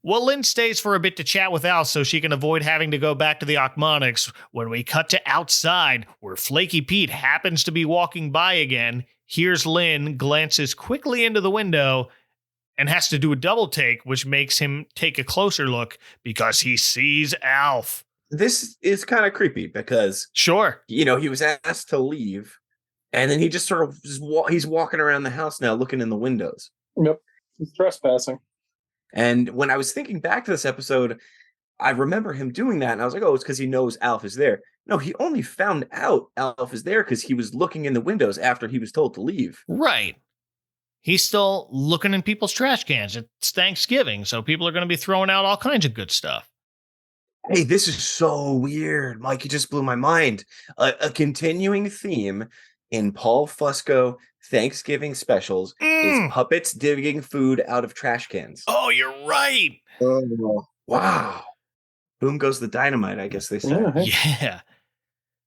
Well, Lynn stays for a bit to chat with Alf so she can avoid having to go back to the Achmonics. When we cut to outside, where Flaky Pete happens to be walking by again, here's Lynn, glances quickly into the window, and has to do a double take, which makes him take a closer look because he sees Alf. This is kind of creepy because, sure, he was asked to leave, and then he just sort of he's walking around the house now, looking in the windows. Yep, he's trespassing. And when I was thinking back to this episode, I remember him doing that, and I was like, "Oh, it's because he knows Alf is there." No, he only found out Alf is there because he was looking in the windows after he was told to leave. Right. He's still looking in people's trash cans. It's Thanksgiving, so people are going to be throwing out all kinds of good stuff. Hey, this is so weird. Mike, you just blew my mind. A continuing theme in Paul Fusco Thanksgiving specials is puppets digging food out of trash cans. Oh, you're right. Oh, wow. Boom goes the dynamite, I guess they say. Yeah.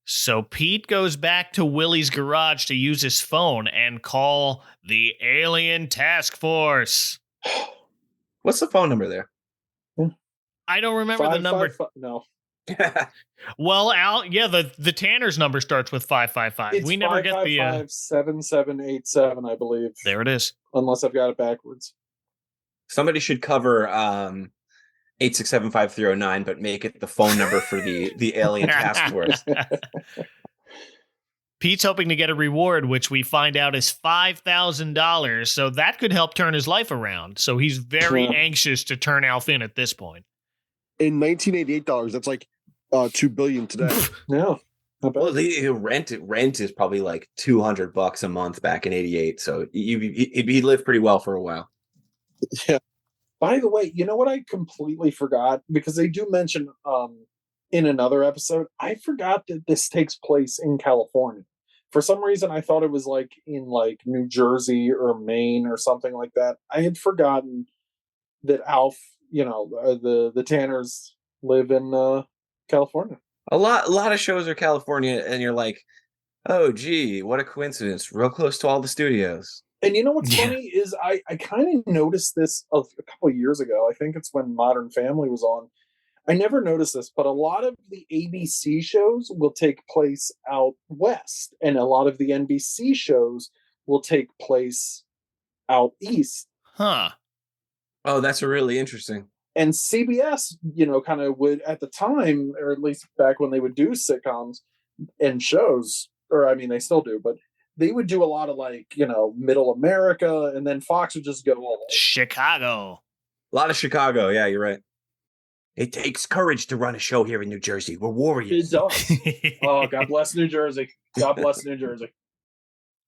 So Pete goes back to Willie's garage to use his phone and call the Alien Task Force. What's the phone number there? I don't remember the number. No. Well, Al, yeah, the Tanner's number starts with 555. It's We never get the 7787, I believe. There it is. Unless I've got it backwards. Somebody should cover 8675309, but make it the phone number for the Alien Task Force. Pete's hoping to get a reward, which we find out is $5,000. So that could help turn his life around. So he's very anxious to turn Alf in at this point. In $1988, that's like $2 billion today. Yeah. Well, rent is probably like $200 a month back in '88. So he lived pretty well for a while. Yeah. By the way, you know what I completely forgot? Because they do mention in another episode, I forgot that this takes place in California. For some reason, I thought it was like in like New Jersey or Maine or something like that. I had forgotten that Alf, the Tanners live in California. A lot of shows are California, and you're like, oh, gee, what a coincidence. Real close to all the studios. And you know what's funny is I kind of noticed this a couple of years ago. I think it's when Modern Family was on. I never noticed this, but a lot of the ABC shows will take place out west, and a lot of the NBC shows will take place out east. Huh. Oh, that's really interesting. And CBS, kind of would at the time, or at least back when they would do sitcoms and shows, or I mean, they still do, but they would do a lot of like, Middle America, and then Fox would just go all Chicago. A lot of Chicago. Yeah, you're right. It takes courage to run a show here in New Jersey. We're warriors. It does. Oh, God bless New Jersey. God bless New Jersey.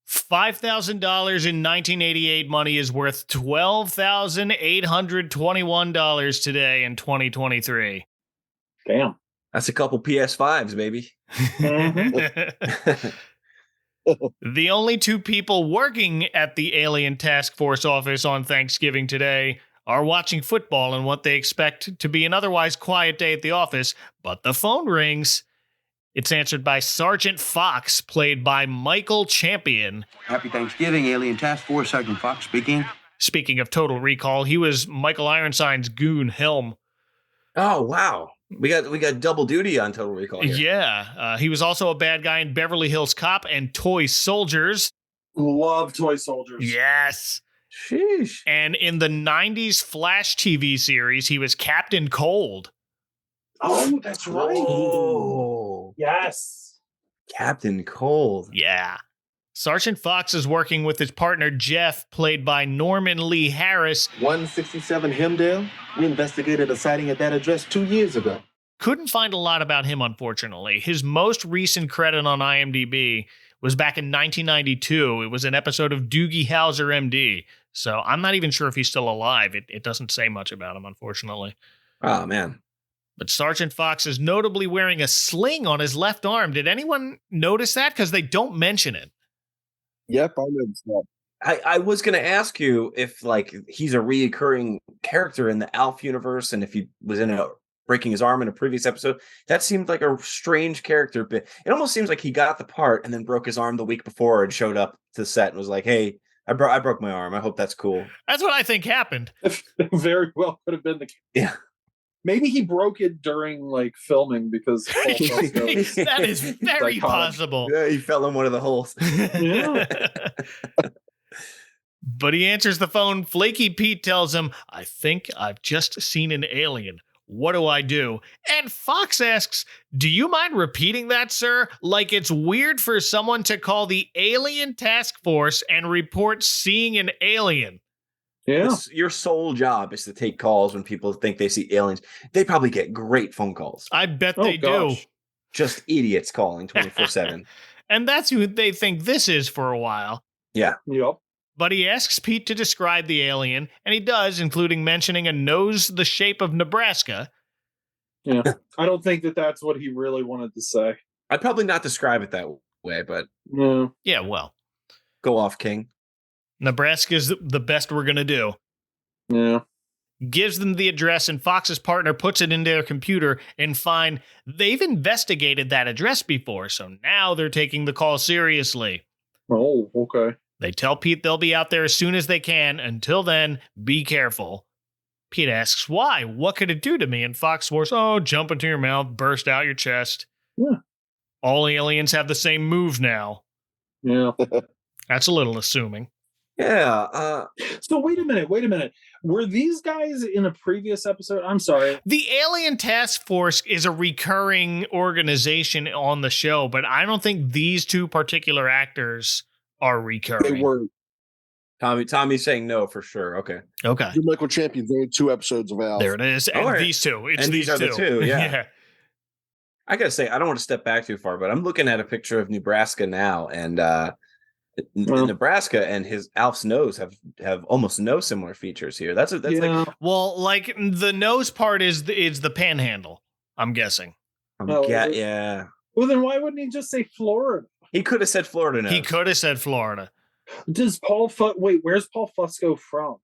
$5,000 in 1988 money is worth $12,821 today in 2023. Damn. That's a couple PS5s, baby. The only two people working at the Alien Task Force office on Thanksgiving today are watching football in what they expect to be an otherwise quiet day at the office, but the phone rings. It's answered by Sergeant Fox, played by Michael Champion. Happy Thanksgiving, Alien Task Force, Sergeant Fox speaking. Speaking of Total Recall, he was Michael Ironside's goon, Helm. Oh, wow. We got double duty on Total Recall here. Yeah. He was also a bad guy in Beverly Hills Cop and Toy Soldiers. Love Toy Soldiers. Yes. Sheesh. And in the 90s Flash TV series, he was Captain Cold. Oh, that's right. Oh. Yes. Captain Cold. Yeah. Sergeant Fox is working with his partner Jeff, played by Norman Lee Harris. 167 Hemdale. We investigated a sighting at that address 2 years ago. Couldn't find a lot about him, unfortunately. His most recent credit on IMDb was back in 1992. It was an episode of Doogie Howser, MD. So I'm not even sure if he's still alive. It doesn't say much about him, unfortunately. Oh, man. But Sergeant Fox is notably wearing a sling on his left arm. Did anyone notice that? Because they don't mention it. Yep, I noticed that. I was going to ask you if, like, he's a reoccurring character in the ALF universe, and if he was breaking his arm in a previous episode. That seemed like a strange character, but it almost seems like he got the part and then broke his arm the week before and showed up to the set and was like, hey, I broke my arm. I hope that's cool. That's what I think happened. Very well could have been the case. Yeah. Maybe he broke it during like filming because that is very possible. Yeah, he fell in one of the holes. Yeah. But he answers the phone. Flaky Pete tells him, I think I've just seen an alien. What do I do? And Fox asks, do you mind repeating that, sir? Like it's weird for someone to call the Alien Task Force and report seeing an alien. Yeah. Your sole job is to take calls when people think they see aliens. They probably get great phone calls. I bet they do. Just idiots calling 24/7. And that's who they think this is for a while. Yeah. Yep. But he asks Pete to describe the alien, and he does, including mentioning a nose the shape of Nebraska. Yeah, I don't think that's what he really wanted to say. I'd probably not describe it that way, but no. Yeah, well, go off, King. Nebraska's the best we're gonna do. Yeah. Gives them the address, and Fox's partner puts it into their computer and find they've investigated that address before, so now they're taking the call seriously. Oh, okay. They tell Pete they'll be out there as soon as they can. Until then, be careful. Pete asks, why? What could it do to me? And Fox swears, jump into your mouth, burst out your chest. Yeah. All aliens have the same move now. Yeah. That's a little assuming. Yeah. So wait a minute. Were these guys in a previous episode? I'm sorry. The Alien Task Force is a recurring organization on the show, but I don't think these two particular actors are recurring. They were. Tommy's saying no for sure. Okay. Okay. The Michael Champions. There were 2 episodes of ALF. There it is. And right. these two. It's and these are two. The two. Yeah. I gotta say, I don't want to step back too far, but I'm looking at a picture of Nebraska now, and Nebraska and his Alf's nose have almost no similar features here. That's like, well, like the nose part is the panhandle. I'm guessing. Yeah. Well, then why wouldn't he just say Florida? He could have said Florida nose. He could have said Florida. Does where's Paul Fusco from?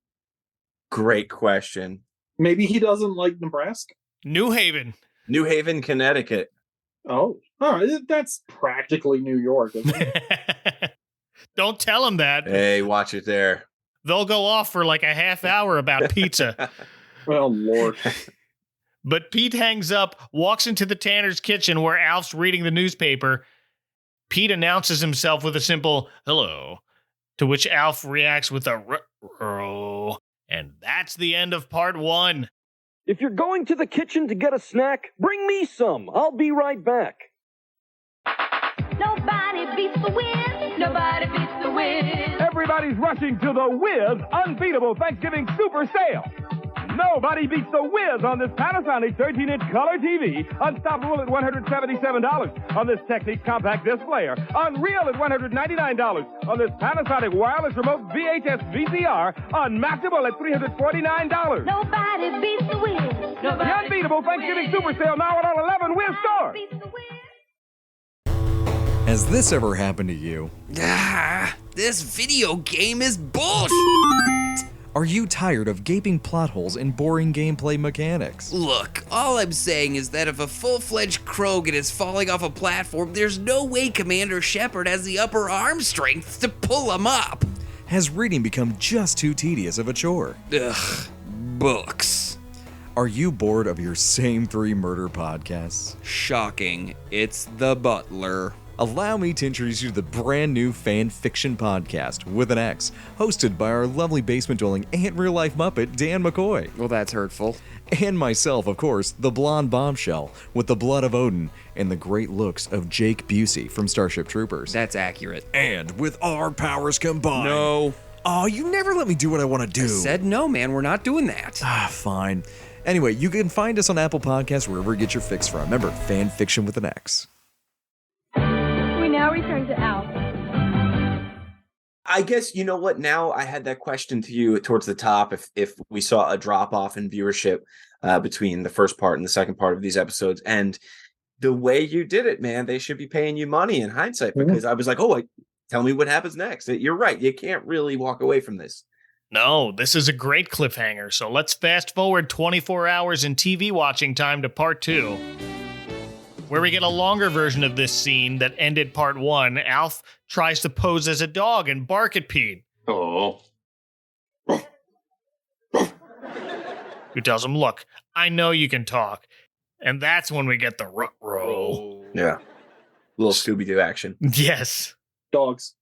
Great question. Maybe he doesn't like Nebraska. New Haven, Connecticut. Oh, all right. That's practically New York, isn't it? Don't tell him that. Hey, watch it there. They'll go off for like a half hour about pizza. Oh, Lord. But Pete hangs up, walks into the Tanner's kitchen where Alf's reading the newspaper. Pete announces himself with a simple hello, to which Alf reacts with a ruh-roh. And that's the end of part 1. If you're going to the kitchen to get a snack, bring me some. I'll be right back. Nobody beats the Wiz. Nobody beats the Wiz. Everybody's rushing to the Wiz Unbeatable Thanksgiving Super Sale. Nobody beats the Wiz on this Panasonic 13-inch color TV. Unstoppable at $177. On this Technics compact disc player. Unreal at $199. On this Panasonic wireless remote VHS VCR. Unmatchable at $349. Nobody beats the Wiz. Nobody the Unbeatable Thanksgiving Super Sale now at all 11 Wiz stores. Has this ever happened to you? This video game is bullshit. Are you tired of gaping plot holes and boring gameplay mechanics? Look, all I'm saying is that if a full-fledged Krogan is falling off a platform, there's no way Commander Shepard has the upper arm strength to pull him up. Has reading become just too tedious of a chore? Ugh, books. Are you bored of your same 3 murder podcasts? Shocking. It's The Butler. Allow me to introduce you to the brand new fan fiction podcast with an X, hosted by our lovely basement-dwelling and real-life Muppet, Dan McCoy. Well, that's hurtful. And myself, of course, the blonde bombshell with the blood of Odin and the great looks of Jake Busey from Starship Troopers. That's accurate. And with our powers combined. No. Oh, you never let me do what I want to do. I said no, man. We're not doing that. Fine. Anyway, you can find us on Apple Podcasts wherever you get your fix from. Remember, fan fiction with an X. Now return to Alf. I guess, you know what, now I had that question to you towards the top, if we saw a drop off in viewership between the first part and the second part of these episodes, and the way you did it, man, they should be paying you money in hindsight, because I was like, tell me what happens next. You're right, you can't really walk away from this. No, this is a great cliffhanger, so let's fast forward 24 hours in TV watching time to part 2. Where we get a longer version of this scene that ended part 1. Alf tries to pose as a dog and bark at Pete. Oh. Who tells him, look, I know you can talk. And that's when we get the ruh-roh. Yeah. Little Scooby-Doo action. Yes. Dogs.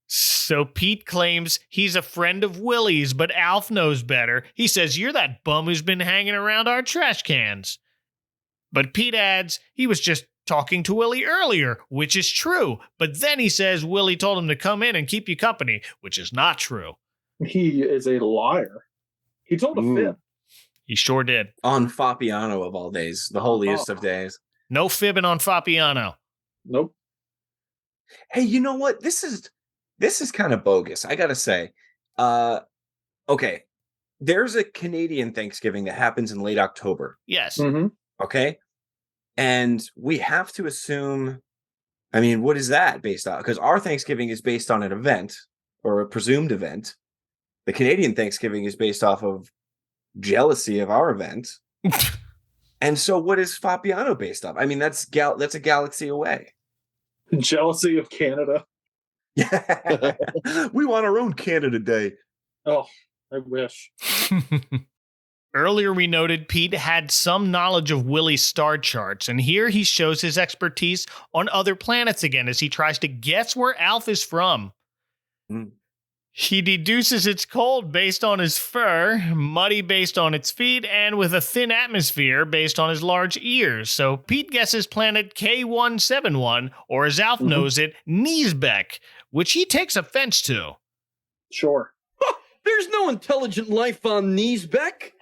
So Pete claims he's a friend of Willie's, but Alf knows better. He says, you're that bum who's been hanging around our trash cans. But Pete adds he was just talking to Willie earlier, which is true. But then he says Willie told him to come in and keep you company, which is not true. He is a liar. He told a fib. He sure did. On Fappiano of all days, the holiest of days. No fibbing on Fappiano. Nope. Hey, you know what? This is this is kind of bogus. I gotta say. Okay, there's a Canadian Thanksgiving that happens in late October. Yes. Mm-hmm. Okay, and we have to assume. I mean, what is that based on? Because our Thanksgiving is based on an event or a presumed event. The Canadian Thanksgiving is based off of jealousy of our event. And so what is Fappiano based off? I mean, that's a galaxy away. Jealousy of Canada. We want our own Canada Day. Oh, I wish. Earlier, we noted Pete had some knowledge of Willie's star charts, and here he shows his expertise on other planets again as he tries to guess where Alf is from. He deduces it's cold based on his fur, muddy based on its feet, and with a thin atmosphere based on his large ears. So Pete guesses planet K171, or as Alf knows it, Niesbeck, which he takes offense to. Sure. There's no intelligent life on Niesbeck.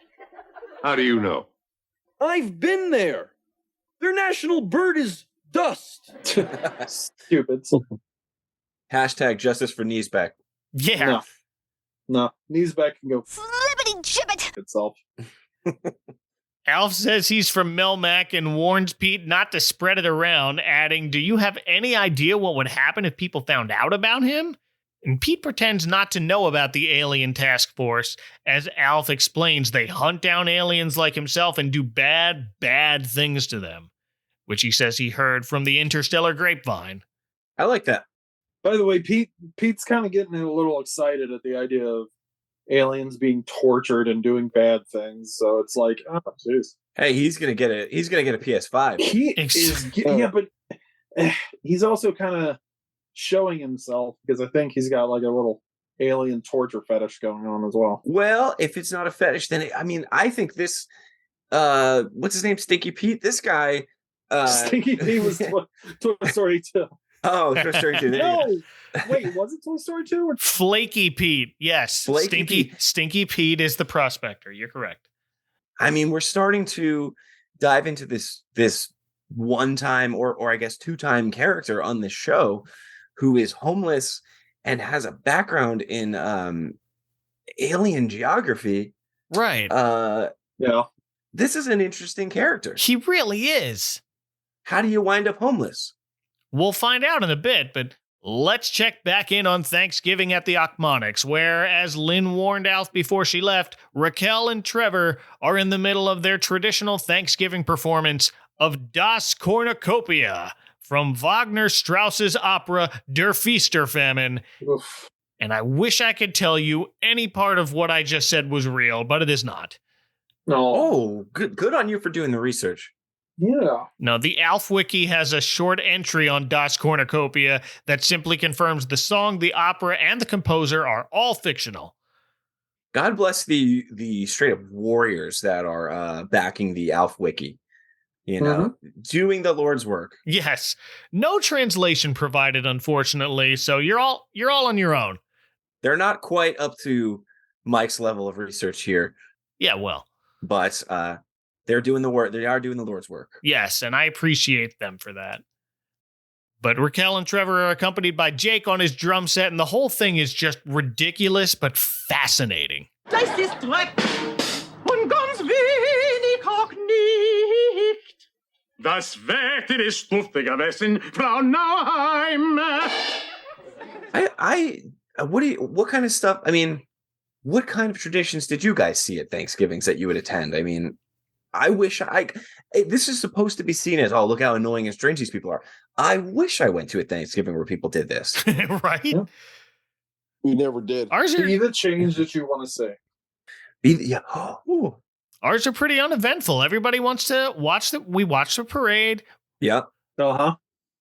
How do you know? I've been there. Their national bird is dust. Stupid. Hashtag justice for Niesbeck. Yeah. No. Niesbeck can go Flippity gibbet itself. Alf says he's from Melmac and warns Pete not to spread it around, adding, "Do you have any idea what would happen if people found out about him?" And Pete pretends not to know about the alien task force. As Alf explains, they hunt down aliens like himself and do bad, bad things to them, which he says he heard from the interstellar grapevine. I like that. By the way, Pete's kind of getting a little excited at the idea of aliens being tortured and doing bad things. So it's like, oh, jeez. Hey, he's gonna get a PS5. He is, yeah, but he's also kind of showing himself because I think he's got like a little alien torture fetish going on as well. Well, if it's not a fetish, then I think this. What's his name? Stinky Pete. This guy. Stinky Pete was Toy Story 2. Oh, Toy Story 2. No, wait, was it Toy Story 2? Or... Flaky Pete, yes. Stinky Pete is the prospector. You're correct. I mean, we're starting to dive into this one-time or I guess two-time character on this show who is homeless and has a background in alien geography. Right. Yeah. This is an interesting character. He really is. How do you wind up homeless? We'll find out in a bit, but let's check back in on Thanksgiving at the Ochmoneks, where, as Lynn warned Alf before she left, Raquel and Trevor are in the middle of their traditional Thanksgiving performance of Das Cornucopia from Wagner Strauss's opera Der Feasterfamine. And I wish I could tell you any part of what I just said was real, but it is not. No. Oh, good on you for doing the research. Yeah. No, the Alf Wiki has a short entry on Das Cornucopia that simply confirms the song, the opera, and the composer are all fictional. God bless the straight up warriors that are backing the Alf Wiki. You know, doing the Lord's work. Yes. No translation provided, unfortunately, so you're all on your own. They're not quite up to Mike's level of research here. Yeah, well. But they're doing the work. They are doing the Lord's work. Yes, and I appreciate them for that. But Raquel and Trevor are accompanied by Jake on his drum set, and the whole thing is just ridiculous but fascinating. Das ist Dreck und ganz wenig auch nicht. Das Wetter ist luftig gewesen, Frau Nauheim. What kind of stuff? I mean, what kind of traditions did you guys see at Thanksgivings that you would attend? I mean, I wish this is supposed to be seen as, oh, look how annoying and strange these people are. I wish I went to a Thanksgiving where people did this. Right? Yeah. We never did. Be the change that you want to see. Ours are pretty uneventful. Everybody wants to watch we watch the parade. Yeah. Uh-huh.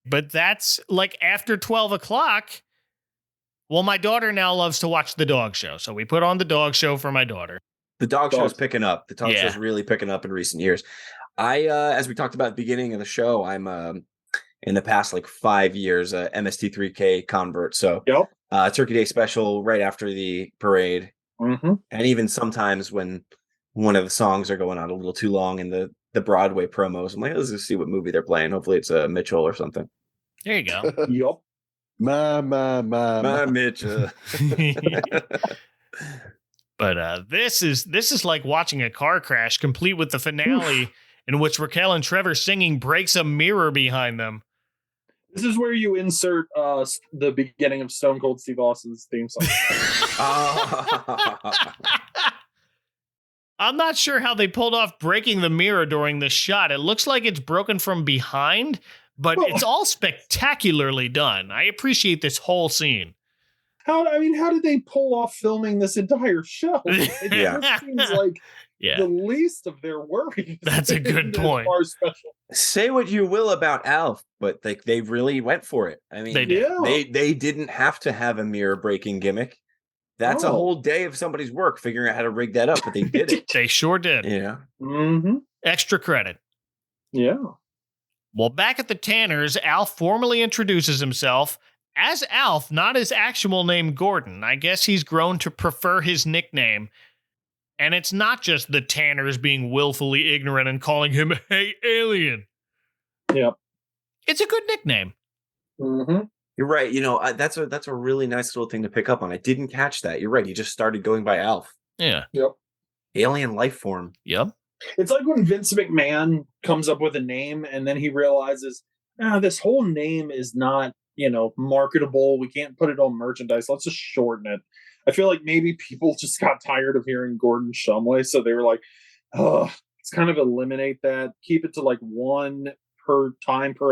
But that's like after 12 o'clock. Well, my daughter now loves to watch the dog show. So we put on the dog show for my daughter. The dog show's picking up. The dog show's really picking up in recent years. As we talked about at the beginning of the show, I'm in the past like 5 years, MST3K convert. So Turkey Day special right after the parade. Mm-hmm. And even sometimes when one of the songs are going on a little too long in the Broadway promos, I'm like, let's just see what movie they're playing. Hopefully it's Mitchell or something. There you go. Yup. My Mitch. But this is like watching a car crash, complete with the finale in which Raquel and Trevor singing breaks a mirror behind them. This is where you insert the beginning of Stone Cold Steve Austin's theme song. I'm not sure how they pulled off breaking the mirror during this shot. It looks like it's broken from behind, but it's all spectacularly done. I appreciate this whole scene. How did they pull off filming this entire show? It just seems like the least of their worries. That's a good point. Say what you will about Alf, but they really went for it. I mean, they did. They didn't have to have a mirror breaking gimmick. That's a whole day of somebody's work figuring out how to rig that up, but they did it. They sure did. Yeah. Mm-hmm. Extra credit. Yeah. Well, back at the Tanners, Alf formally introduces himself as Alf, not his actual name Gordon. I guess he's grown to prefer his nickname. And it's not just the Tanners being willfully ignorant and calling him, "Hey, alien." Yep. It's a good nickname. Mm-hmm. You're right. You know, that's a really nice little thing to pick up on. I didn't catch that. You're right. He just started going by Alf. Yeah. Yep. Alien life form. Yep. It's like when Vince McMahon comes up with a name and then he realizes, this whole name is not, marketable. We can't put it on merchandise. Let's just shorten it. I feel like maybe people just got tired of hearing Gordon Shumway, so they were like, let's kind of eliminate that. Keep it to like one per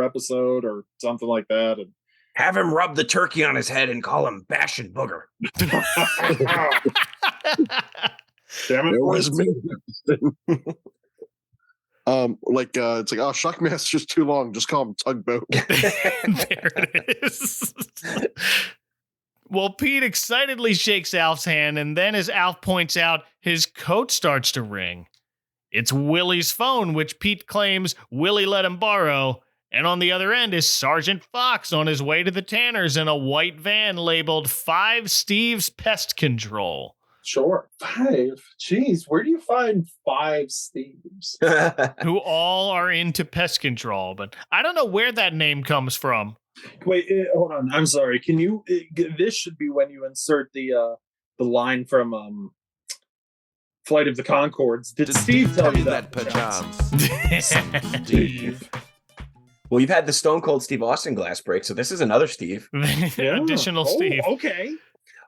episode or something like that. And have him rub the turkey on his head and call him Bash and Booger. Damn it. It was me. It's like, oh, Shockmaster's just too long. Just call him Tugboat. There it is. Well, Pete excitedly shakes Alf's hand, and then as Alf points out, his coat starts to ring. It's Willie's phone, which Pete claims Willie let him borrow, and on the other end is Sergeant Fox on his way to the Tanners in a white van labeled 5 Steve's Pest Control. Sure. 5? Jeez, where do you find 5 Steves? Who all are into pest control, but I don't know where that name comes from. Wait, hold on. I'm sorry. Can you? This should be when you insert the line from Flight of the Conchords. Did Steve tell you that, perchance? Steve. Well, you've had the Stone Cold Steve Austin glass break, so this is another Steve. Additional Steve. Okay.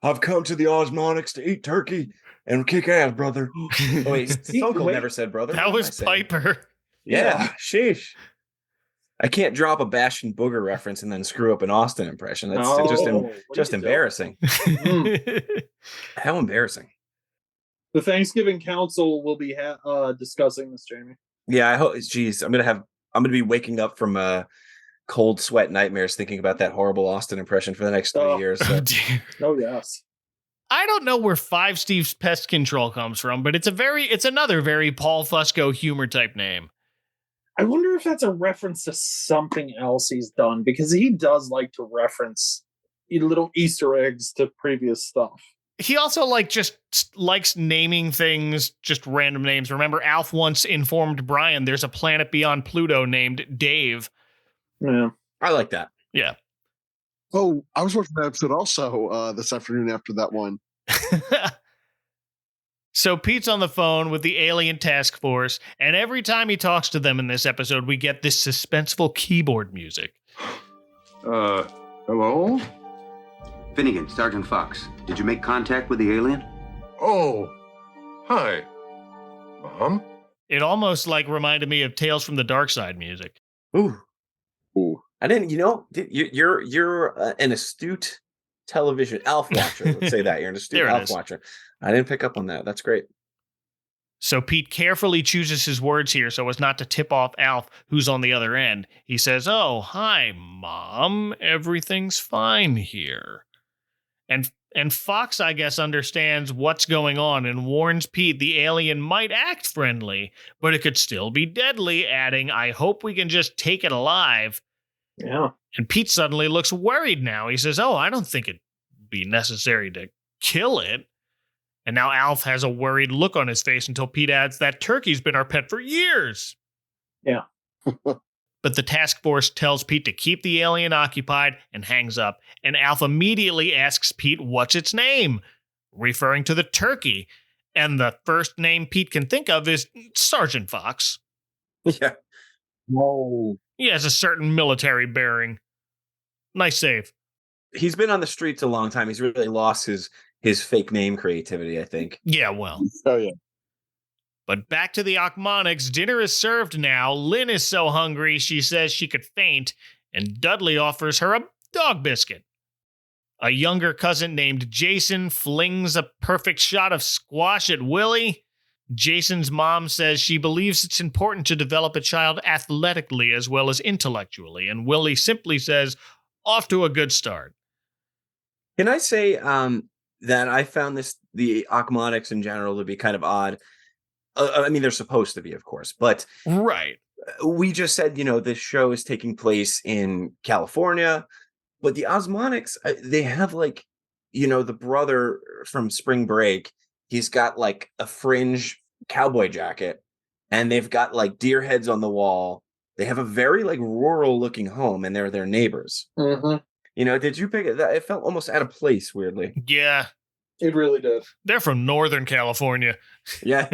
I've come to the Osmonics to eat turkey and kick ass, brother. Oh, wait, Stone Cold never said brother. That was Piper. Yeah, sheesh. I can't drop a Bash and Booger reference and then screw up an Austin impression. That's just embarrassing. How embarrassing. The Thanksgiving Council will be discussing this, Jamie. Yeah, I hope. Geez, I'm gonna be waking up from cold sweat nightmares thinking about that horrible Austin impression for the next 3 years. So. Oh yes. I don't know where 5 Steve's Pest Control comes from, but it's another very Paul Fusco humor type name. I wonder if that's a reference to something else he's done, because he does like to reference little Easter eggs to previous stuff. He also just likes naming things, just random names. Remember, Alf once informed Brian there's a planet beyond Pluto named Dave. Yeah, I like that. Yeah. Oh, I was watching that episode also this afternoon after that one. So Pete's on the phone with the alien task force, and every time he talks to them in this episode, we get this suspenseful keyboard music. Hello? Finnegan, Sergeant Fox. Did you make contact with the alien? Oh, hi. It almost reminded me of Tales from the Dark Side music. Ooh. I didn't, you're an astute television Alf watcher. Let's say that. You're an astute Alf watcher. I didn't pick up on that. That's great. So Pete carefully chooses his words here so as not to tip off Alf, who's on the other end. He says, "Oh, hi, Mom. Everything's fine here." And Fox, I guess, understands what's going on and warns Pete the alien might act friendly, but it could still be deadly, adding, "I hope we can just take it alive." Yeah. And Pete suddenly looks worried now. He says, "Oh, I don't think it'd be necessary to kill it." And now Alf has a worried look on his face until Pete adds, "That turkey's been our pet for years." Yeah. but the task force tells Pete to keep the alien occupied and hangs up, and Alf immediately asks Pete what's its name, referring to the turkey, and the first name Pete can think of is Sergeant Fox. Yeah. Whoa. He has a certain military bearing. Nice save. He's been on the streets a long time. He's really lost his fake name creativity, I think. Yeah, well. Oh, yeah. But back to the Ochmoneks. Dinner is served now. Lynn is so hungry she says she could faint, and Dudley offers her a dog biscuit. A younger cousin named Jason flings a perfect shot of squash at Willie. Jason's mom says she believes it's important to develop a child athletically as well as intellectually, and Willie simply says, off to a good start. Can I say that I found the Ochmoneks in general to be kind of odd? I mean, they're supposed to be, of course, but right. We just said, this show is taking place in California, but the Osmoneks, they have the brother from Spring Break. He's got like a fringe cowboy jacket, and they've got like deer heads on the wall. They have a very rural looking home, and they're their neighbors. Mm-hmm. Did you pick it? It felt almost out of place, weirdly. Yeah. It really did. They're from Northern California. Yeah.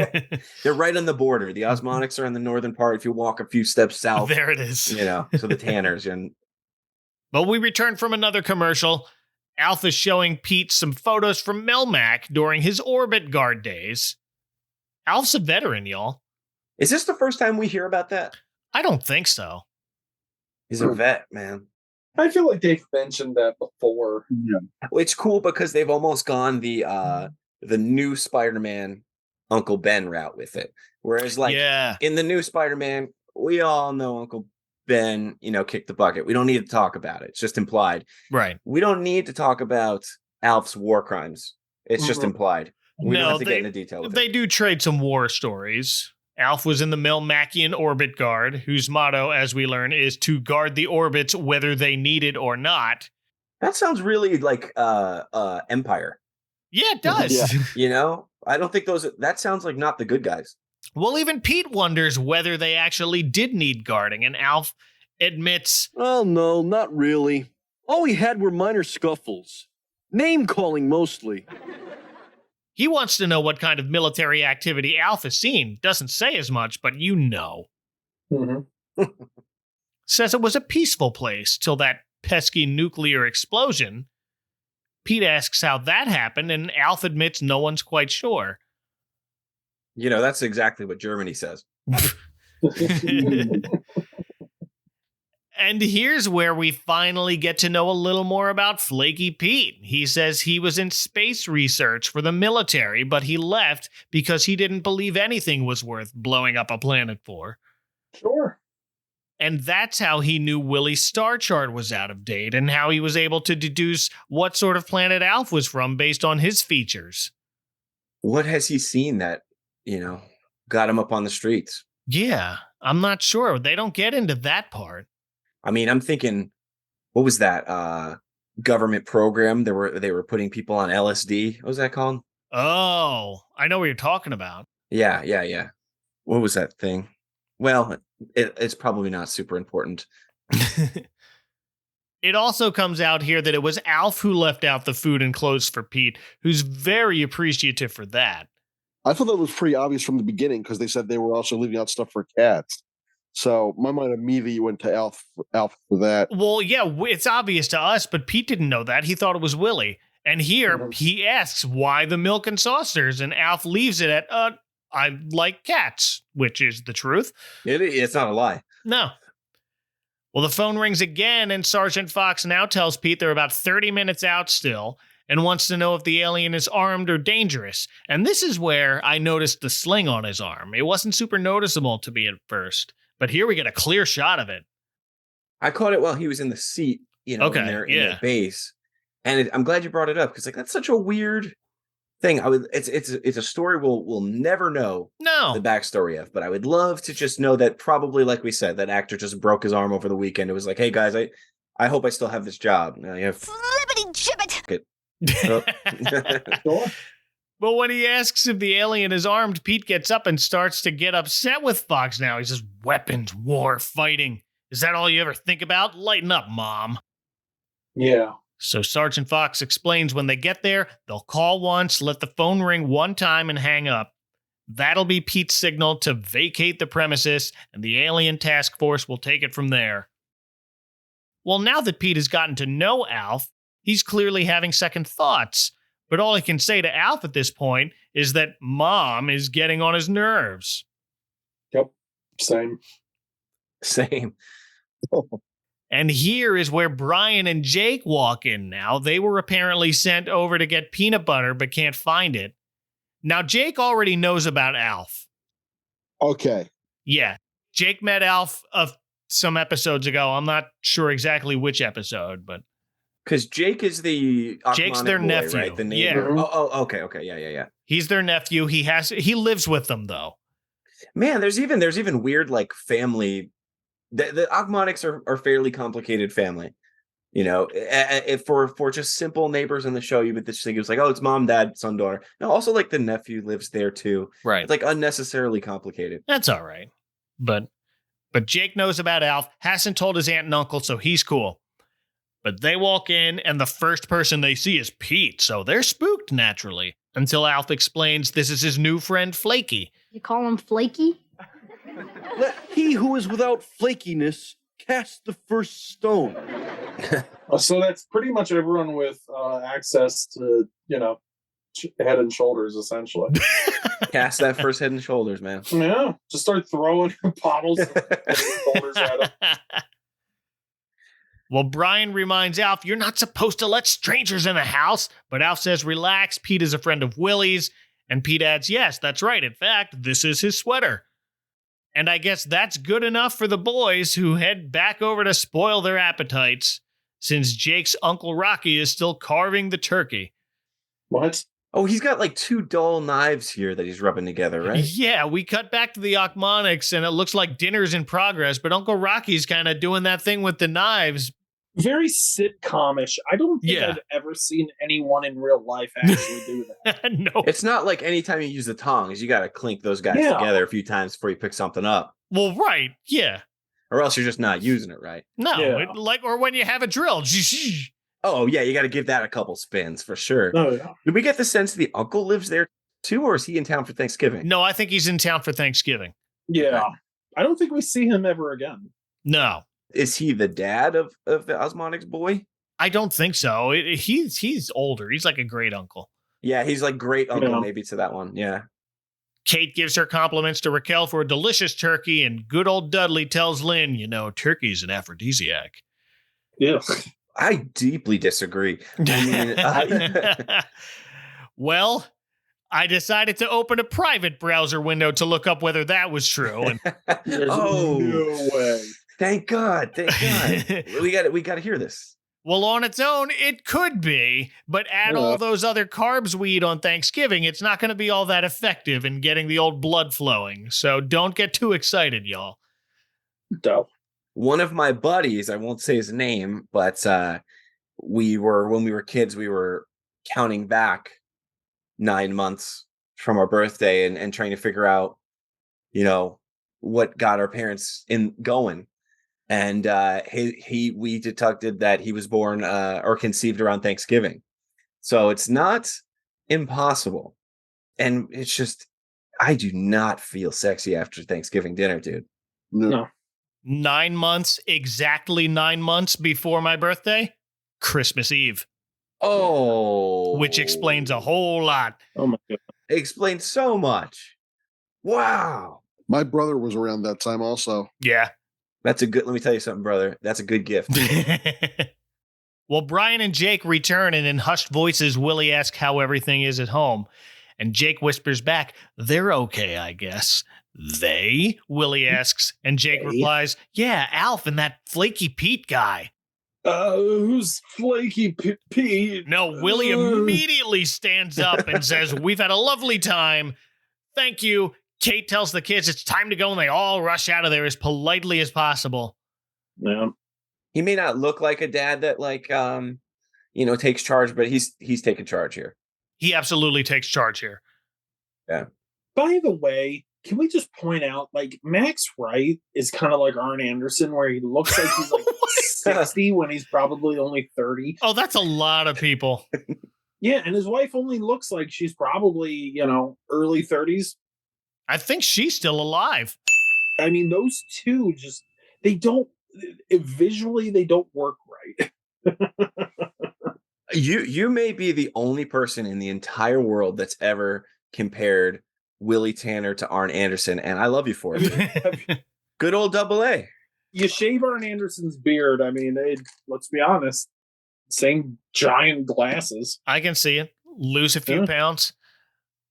They're right on the border. The Osmoneks are in the northern part. If you walk a few steps south. There it is. So the Tanners. But we return from another commercial. Alf is showing Pete some photos from Melmac during his Orbit Guard days. Alf's a veteran, y'all. Is this the first time we hear about that? I don't think so. He's a vet, man. I feel like they've mentioned that before. Yeah. Well, it's cool because they've almost gone the new Spider-Man Uncle Ben route with it. Whereas in the new Spider-Man, we all know Uncle Ben, kicked the bucket. We don't need to talk about it. It's just implied. Right. We don't need to talk about Alf's war crimes. It's just implied. We don't have to get into detail with They do trade some war stories. Alf was in the Melmacian Orbit Guard, whose motto, as we learn, is to guard the orbits whether they need it or not. That sounds really like Empire. Yeah, it does. Yeah. I don't think that sounds like not the good guys. Well, even Pete wonders whether they actually did need guarding, and Alf admits, "Oh, no, not really. All we had were minor scuffles. Name-calling mostly." He wants to know what kind of military activity Alf has seen. Doesn't say as much, but Mm-hmm. Says it was a peaceful place till that pesky nuclear explosion. Pete asks how that happened, and Alf admits no one's quite sure. That's exactly what Germany says. And here's where we finally get to know a little more about Flaky Pete. He says he was in space research for the military, but he left because he didn't believe anything was worth blowing up a planet for. Sure. And that's how he knew Willie's star chart was out of date, and how he was able to deduce what sort of planet Alf was from based on his features. What has he seen that, got him up on the streets? Yeah, I'm not sure. They don't get into that part. I mean, I'm thinking, what was that government program? They were putting people on LSD. What was that called? Oh, I know what you're talking about. Yeah. What was that thing? Well, it's probably not super important. It also comes out here that it was Alf who left out the food and clothes for Pete, who's very appreciative for that. I thought that was pretty obvious from the beginning because they said they were also leaving out stuff for cats. So my mind immediately went to Alf for that. Well, yeah, it's obvious to us, but Pete didn't know that. He thought it was Willie. And here he asks why the milk and saucers, and Alf leaves it at, I like cats, which is the truth. It's not a lie. No. Well, the phone rings again, and Sergeant Fox now tells Pete they're about 30 minutes out still, and wants to know if the alien is armed or dangerous. And this is where I noticed the sling on his arm. It wasn't super noticeable to me at first, but here we get a clear shot of it. I caught it while he was in the seat, in their base. And I'm glad you brought it up because that's such a weird thing. It's a story we'll never know the backstory of, but I would love to just know that probably, like we said, that actor just broke his arm over the weekend. It was like, hey guys, I hope I still have this job. Flippity gibbet. But when he asks if the alien is armed, Pete gets up and starts to get upset with Fox now. He says, weapons, war, fighting. Is that all you ever think about? Lighten up, Mom. Yeah. So Sergeant Fox explains when they get there, they'll call once, let the phone ring one time, and hang up. That'll be Pete's signal to vacate the premises, and the alien task force will take it from there. Well, now that Pete has gotten to know Alf, he's clearly having second thoughts. But all he can say to Alf at this point is that Mom is getting on his nerves. Yep. Same. And here is where Brian and Jake walk in now. They were apparently sent over to get peanut butter, but can't find it. Now, Jake already knows about Alf. Okay. Yeah. Jake met Alf some episodes ago. I'm not sure exactly which episode, but... Because Jake is the Jake's their boy, nephew. right? The neighbor. Yeah. Oh, okay. Yeah. He's their nephew. He lives with them, though. Man, there's even weird, like, family... The Ogmonics are fairly complicated family. You know, if for just simple neighbors in the show, you would just think it was like, oh, it's mom, dad, son, daughter. No, also like the nephew lives there too. Right. It's like unnecessarily complicated. That's all right. But Jake knows about Alf, hasn't told his aunt and uncle, so he's cool. But they walk in, and the first person they see is Pete, so they're spooked naturally. Until Alf explains this is his new friend, Flaky. You call him Flaky? Let he who is without flakiness cast the first stone. So that's pretty much everyone with access to, head and shoulders, essentially. Cast that first head and shoulders, man. Yeah, just start throwing bottles of head and shoulders at them. Well, Brian reminds Alf, you're not supposed to let strangers in the house. But Alf says, relax, Pete is a friend of Willie's. And Pete adds, yes, that's right. In fact, this is his sweater. And I guess that's good enough for the boys, who head back over to spoil their appetites, since Jake's Uncle Rocky is still carving the turkey. What? Oh, he's got like two dull knives here that he's rubbing together, right? Yeah, we cut back to the Ochmonics, and it looks like dinner's in progress, but Uncle Rocky's kind of doing that thing with the knives. Very sitcomish. I don't think I've ever seen anyone in real life actually do that. No. It's not like anytime you use the tongs, you got to clink those guys together a few times before you pick something up. Well, right, yeah. Or else you're just not using it right. No, or when you have a drill. Oh, yeah, you got to give that a couple spins for sure. Oh, yeah. Did we get the sense the uncle lives there too, or is he in town for Thanksgiving? No, I think he's in town for Thanksgiving. Yeah. I don't think we see him ever again. No. Is he the dad of the Osmonics boy? I don't think so. He's older. He's like a great uncle. Yeah, he's like great uncle maybe to that one. Yeah. Kate gives her compliments to Raquel for a delicious turkey, and good old Dudley tells Lynn, turkey's an aphrodisiac. Yeah. I deeply disagree. Well, I decided to open a private browser window to look up whether that was true. And no way. Thank God. we got to hear this. Well, on its own, it could be, but add all those other carbs we eat on Thanksgiving, it's not going to be all that effective in getting the old blood flowing. So don't get too excited, y'all. Dope. One of my buddies, I won't say his name, but when we were kids, we were counting back 9 months from our birthday and trying to figure out, what got our parents going. And we detected that he was born or conceived around Thanksgiving. So it's not impossible. And it's just, I do not feel sexy after Thanksgiving dinner, dude. No. 9 months, exactly 9 months before my birthday, Christmas Eve. Oh. Which explains a whole lot. Oh, my God. It explains so much. Wow. My brother was around that time also. Yeah. Let me tell you something, brother. That's a good gift. Well, Brian and Jake return, and in hushed voices, Willie asks how everything is at home. And Jake whispers back, they're okay, I guess. They? Willie asks, and Jake replies, yeah, Alf and that Flaky Pete guy. Who's Flaky Pete? No, Willie immediately stands up and says, we've had a lovely time. Thank you. Kate tells the kids it's time to go, and they all rush out of there as politely as possible. Yeah. He may not look like a dad that takes charge, but he's taking charge here. He absolutely takes charge here. Yeah. By the way, can we just point out, like, Max Wright is kind of like Arn Anderson, where he looks like he's like 60 when he's probably only 30. Oh, that's a lot of people. Yeah, and his wife only looks like she's probably, early 30s. I think she's still alive. I mean, those two just, visually, they don't work right. You may be the only person in the entire world that's ever compared Willie Tanner to Arn Anderson, and I love you for it. Good old Double A. You shave Arn Anderson's beard. I mean, let's be honest, same giant glasses. I can see it. Lose a few pounds.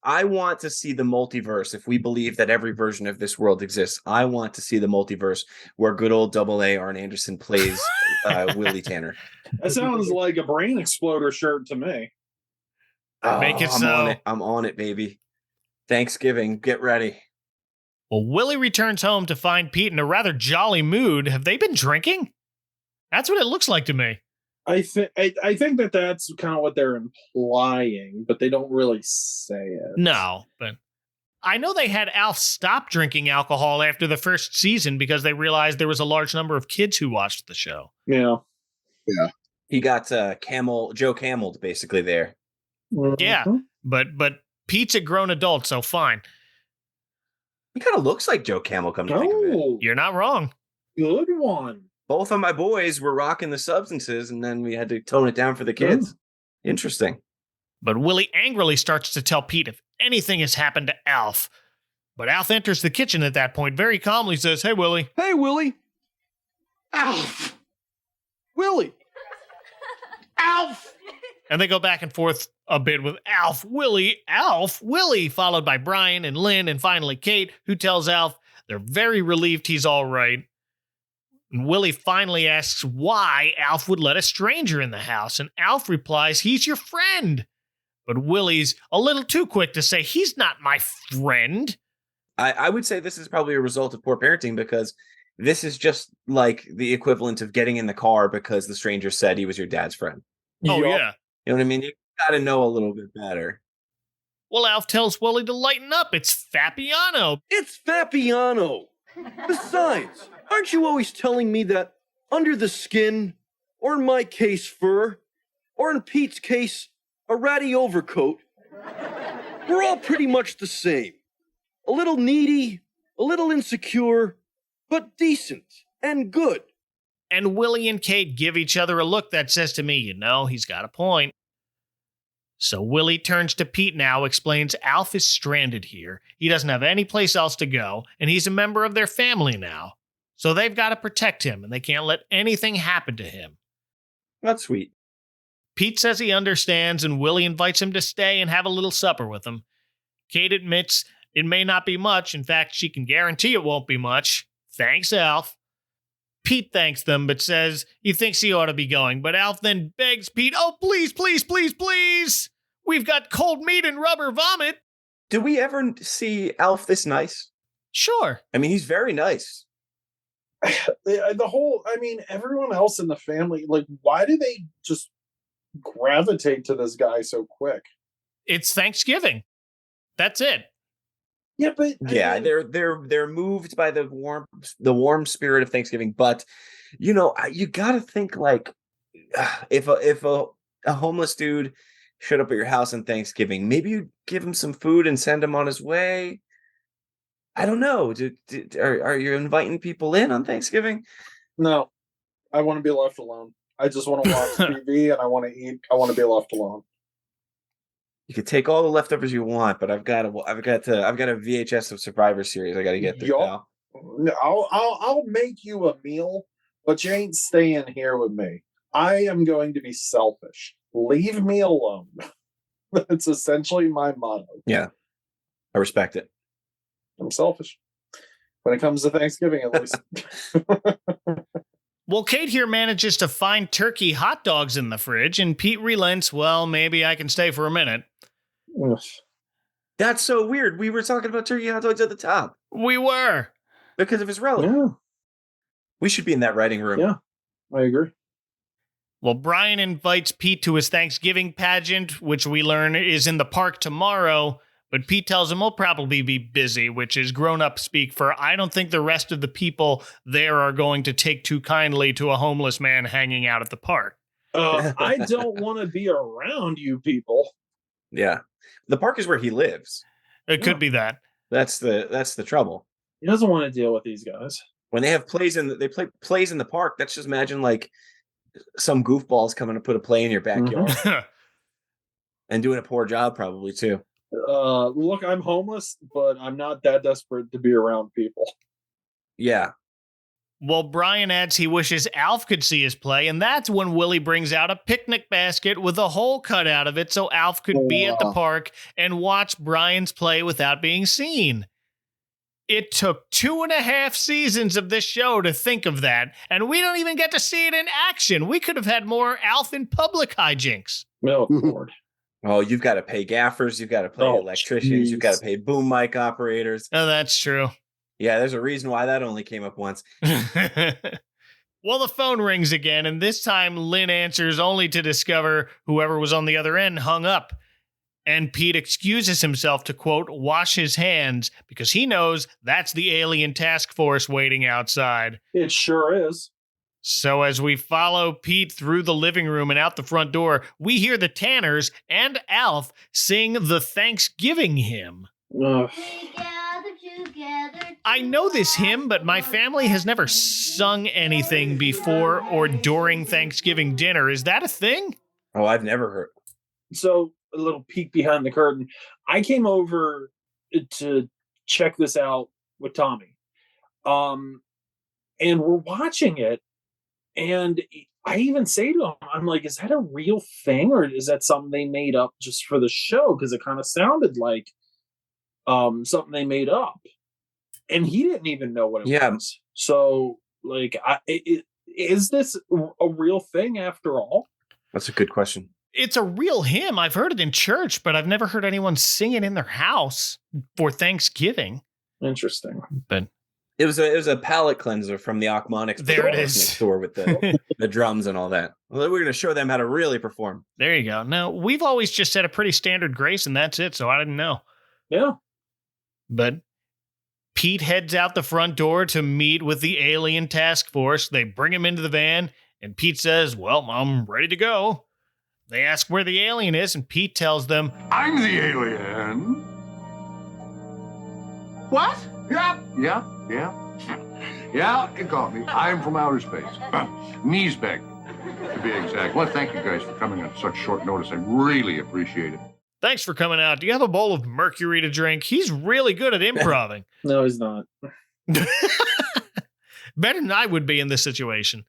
I want to see the multiverse. If we believe that every version of this world exists, I want to see the multiverse where good old Double A Arn Anderson plays Willie Tanner. That sounds like a Brain Exploder shirt to me. Make it I'm so. on it. I'm on it, baby. Thanksgiving, get ready. Well, Willie returns home to find Pete in a rather jolly mood. Have they been drinking? That's what it looks like to me. I think that's kind of what they're implying, but they don't really say it. No, but I know they had Alf stop drinking alcohol after the first season because they realized there was a large number of kids who watched the show. Yeah. He got Joe Camelled basically there. Yeah, but Pete's a grown adult, so fine. He kind of looks like Joe Camel, come to think of it. You're not wrong. Good one. Both of my boys were rocking the substances, and then we had to tone it down for the kids. Interesting. But Willie angrily starts to tell Pete if anything has happened to Alf. But Alf enters the kitchen at that point, very calmly says, "Hey, Willie." Hey, Willie. Alf. Willie. Alf. And they go back and forth a bit with Alf, Willie, followed by Brian and Lynn, and finally Kate, who tells Alf they're very relieved he's all right. And Willie finally asks why Alf would let a stranger in the house, and Alf replies he's your friend. But Willie's a little too quick to say he's not my friend. I would say this is probably a result of poor parenting, because this is just like the equivalent of getting in the car because the stranger said he was your dad's friend. Oh, yeah. You know what I mean? You got to know a little bit better. Well, Alf tells Willie to lighten up. It's Fappiano. It's Fappiano. Besides, aren't you always telling me that under the skin, or in my case, fur, or in Pete's case, a ratty overcoat, we're all pretty much the same. A little needy, a little insecure, but decent and good. And Willie and Kate give each other a look that says to me, he's got a point. So Willie turns to Pete now, explains Alf is stranded here. He doesn't have any place else to go, and he's a member of their family now. So they've got to protect him, and they can't let anything happen to him. That's sweet. Pete says he understands, and Willie invites him to stay and have a little supper with him. Kate admits it may not be much. In fact, she can guarantee it won't be much. Thanks, Alf. Pete thanks them, but says he thinks he ought to be going. But Alf then begs Pete, "Oh, please, please, please, please. We've got cold meat and rubber vomit." Do we ever see Alf this nice? Sure. I mean, he's very nice. Everyone else in the family, like, why do they just gravitate to this guy so quick? It's Thanksgiving. That's it. Yeah, but they're moved by the warm spirit of Thanksgiving. But you got to think, like, if a homeless dude showed up at your house on Thanksgiving, maybe you give him some food and send him on his way. I don't know. Are you inviting people in on Thanksgiving? No, I want to be left alone. I just want to watch TV and I want to eat. I want to be left alone. You could take all the leftovers you want, but I've got a VHS of Survivor Series I got to get through now. I'll make you a meal, but you ain't staying here with me. I am going to be selfish. Leave me alone. That's essentially my motto. Yeah, I respect it. I'm selfish. When it comes to Thanksgiving, at least. Well, Kate here manages to find turkey hot dogs in the fridge, and Pete relents, well, maybe I can stay for a minute. That's so weird. We were talking about turkey hot dogs at the top. We were. Because of his relative. Yeah. We should be in that writing room. Yeah, I agree. Well, Brian invites Pete to his Thanksgiving pageant, which we learn is in the park tomorrow, But Pete tells him he'll probably be busy, which is grown-up speak for I don't think the rest of the people there are going to take too kindly to a homeless man hanging out at the park. I don't want to be around you people. Yeah. The park is where he lives. It could be that. That's the trouble. He doesn't want to deal with these guys. When they have plays they play plays in the park, that's just imagine like some goofballs coming to put a play in your backyard and doing a poor job probably too. Look, I'm homeless, but I'm not that desperate to be around people. Yeah. Well, Brian adds he wishes Alf could see his play, and that's when Willie brings out a picnic basket with a hole cut out of it so Alf could be at the park and watch Brian's play without being seen. It took 2.5 seasons of this show to think of that, and we don't even get to see it in action. We could have had more Alf in public hijinks. Oh, Lord. Oh, you've got to pay gaffers, you've got to pay electricians, you've got to pay boom mic operators. Oh, that's true. Yeah, there's a reason why that only came up once. Well, the phone rings again, and this time Lynn answers only to discover whoever was on the other end hung up. And Pete excuses himself to, quote, wash his hands because he knows that's the alien task force waiting outside. It sure is. So as we follow Pete through the living room and out the front door, we hear the Tanners and Alf sing the Thanksgiving hymn. I know this hymn, but my family has never sung anything before or during Thanksgiving dinner. Is that a thing? Oh, I've never heard. So, a little peek behind the curtain. I came over to check this out with Tommy. And we're watching it. And I even say to him, I'm like, is that a real thing? Or is that something they made up just for the show? Because it kind of sounded like something they made up. And he didn't even know what it was. So, like, is this a real thing after all? That's a good question. It's a real hymn. I've heard it in church, but I've never heard anyone sing it in their house for Thanksgiving. Interesting. But it was a palate cleanser from the Achmonics. There it is. Next door with the drums and all that. Well, we're going to show them how to really perform. There you go. Now, we've always just said a pretty standard grace, and that's it, so I didn't know. Yeah. But Pete heads out the front door to meet with the alien task force. They bring him into the van, and Pete says, well, I'm ready to go. They ask where the alien is, and Pete tells them, I'm the alien. What? Yeah, you caught me. I'm from outer space. Kneesbeck, to be exact. Well, thank you guys for coming on such short notice. I really appreciate it. Thanks for coming out. Do you have a bowl of mercury to drink? He's really good at improvising. No, he's not. Better than I would be in this situation.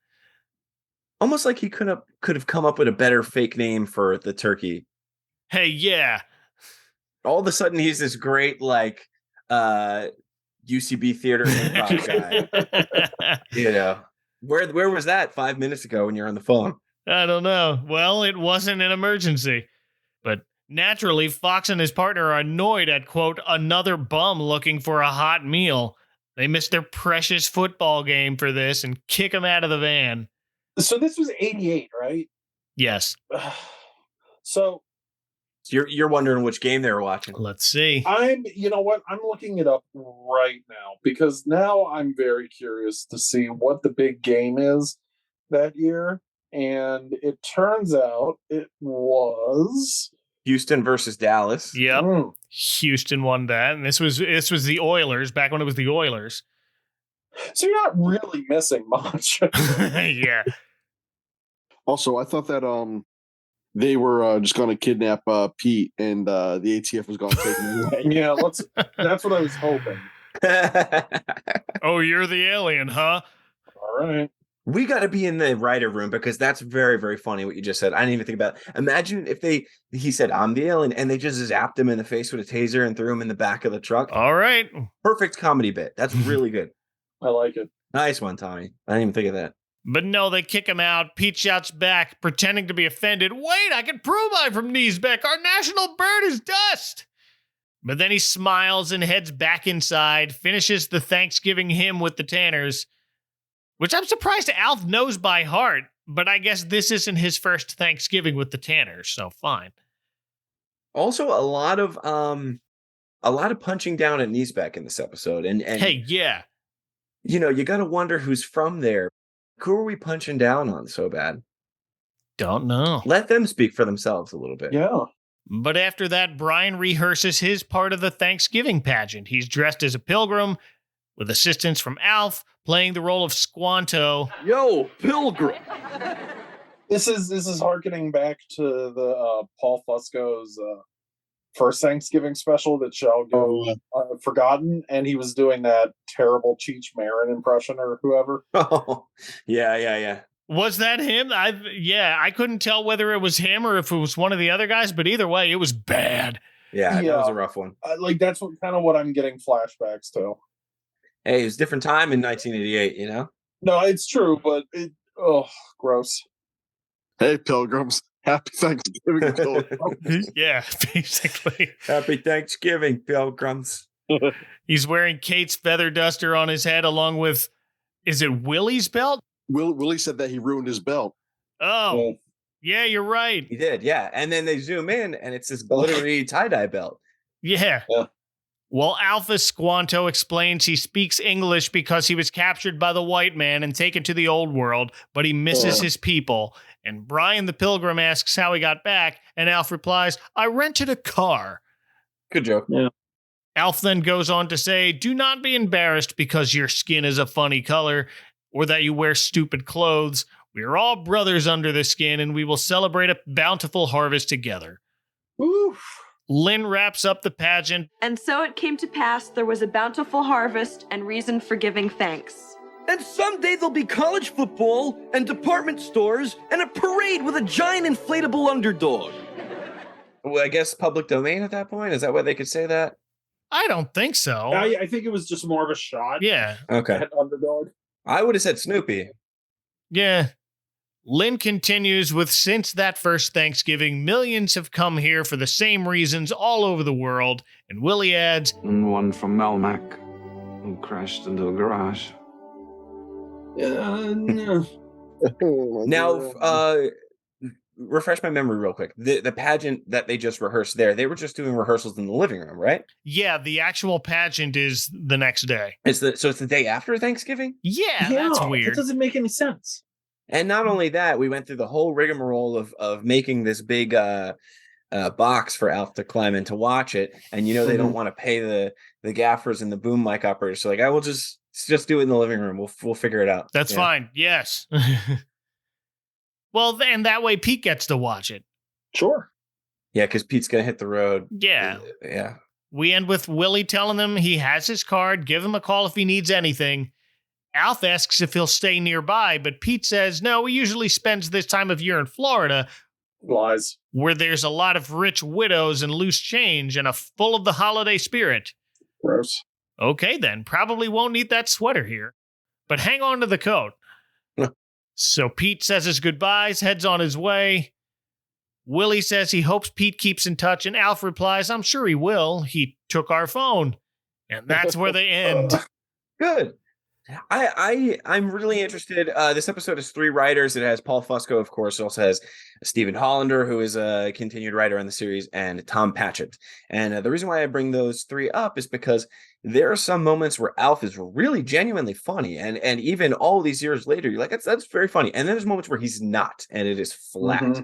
Almost like he could have come up with a better fake name for the turkey. Hey, yeah. All of a sudden, he's this great, like, UCB theater improv guy. You know, where was that 5 minutes ago when you're on the phone? I don't know. Well, it wasn't an emergency. But naturally, Fox and his partner are annoyed at, quote, another bum looking for a hot meal. They missed their precious football game for this and kick him out of the van. So this was 88, right? Yes. So you're wondering which game they were watching. Let's see. You know what? I'm looking it up right now because now I'm very curious to see what the big game is that year. And it turns out it was Houston versus Dallas. Yep. Houston won that. And this was the Oilers back when it was the Oilers. So you're not really missing much. Yeah. Also, I thought that they were just going to kidnap Pete, and the ATF was going to take him away. Yeah, that's what I was hoping. Oh, you're the alien, huh? All right. We got to be in the writer room because that's very, very funny what you just said. I didn't even think about it. Imagine if he said, I'm the alien, and they just zapped him in the face with a taser and threw him in the back of the truck. All right. Perfect comedy bit. That's really good. I like it. Nice one, Tommy. I didn't even think of that. But no, they kick him out. Pete shouts back, pretending to be offended. Wait, I can prove I'm from Kneesbeck. Our national bird is dust. But then he smiles and heads back inside, finishes the Thanksgiving hymn with the Tanners, which I'm surprised Alf knows by heart, but I guess this isn't his first Thanksgiving with the Tanners, so fine. Also, a lot of a lot of punching down at Niesbeck in this episode. And hey, yeah. You know, you got to wonder who's from there. Who are we punching down on so bad? Don't know. Let them speak for themselves a little bit. Yeah. But after that, Brian rehearses his part of the Thanksgiving pageant. He's dressed as a pilgrim with assistance from Alf, playing the role of Squanto. Yo, pilgrim. This is harkening back to the Paul Fusco's first Thanksgiving special that shall go forgotten, and he was doing that terrible Cheech Marin impression or whoever. Oh, yeah. Was that him? I couldn't tell whether it was him or if it was one of the other guys, but either way, it was bad. Yeah, that was a rough one. That's what I'm getting flashbacks to. Hey, it was a different time in 1988, you know? No, it's true, but gross. Hey, pilgrims. Happy Thanksgiving, pilgrims. Yeah, basically. Happy Thanksgiving, pilgrims. He's wearing Kate's feather duster on his head along with, is it Willie's belt? Willie said that he ruined his belt. Oh, yeah, you're right. He did, yeah. And then they zoom in, and it's this glittery tie-dye belt. Yeah. Well, Alpha Squanto explains he speaks English because he was captured by the white man and taken to the old world, but he misses his people. And Brian the Pilgrim asks how he got back, and Alf replies, I rented a car. Good joke. Yeah. Alf then goes on to say, do not be embarrassed because your skin is a funny color or that you wear stupid clothes. We are all brothers under the skin, and we will celebrate a bountiful harvest together. Oof. Lynn wraps up the pageant. And so it came to pass there was a bountiful harvest and reason for giving thanks. And someday there'll be college football and department stores and a parade with a giant inflatable underdog. Well, I guess public domain at that point? Is that why they could say that? I don't think so. I think it was just more of a shot. Yeah. Okay. At underdog. I would have said Snoopy. Yeah. Lynn continues with, since that first Thanksgiving, millions have come here for the same reasons all over the world. And Willie adds, And one from Melmac, who crashed into a garage. Now, refresh my memory real quick. The pageant that they just rehearsed there, they were just doing rehearsals in the living room, right? Yeah, the actual pageant is the next day. So it's the day after Thanksgiving? Yeah, that's weird. It doesn't make any sense. And not only that, we went through the whole rigmarole of making this big box for Alf to climb in to watch it. And they don't want to pay the gaffers and the boom mic operators. So like, I will just do it in the living room. We'll figure it out. That's fine. Yes. Well, and that way Pete gets to watch it. Sure. Yeah, because Pete's gonna hit the road. Yeah. Yeah. We end with Willie telling him he has his card. Give him a call if he needs anything. Alf asks if he'll stay nearby, but Pete says, no, he usually spends this time of year in Florida. Lies. Where there's a lot of rich widows and loose change and full of the holiday spirit. Gross. Okay, then. Probably won't need that sweater here. But hang on to the coat. So Pete says his goodbyes, heads on his way. Willie says he hopes Pete keeps in touch, and Alf replies, I'm sure he will. He took our phone. And that's where they end. Good. I'm really interested. This episode has 3 writers. It has Paul Fusco, of course. It also has Stephen Hollander, who is a continued writer on the series, and Tom Patchett. And the reason why I bring those 3 up is because there are some moments where Alf is really genuinely funny. And even all these years later, you're like, that's very funny. And then there's moments where he's not, and it is flat. Mm-hmm.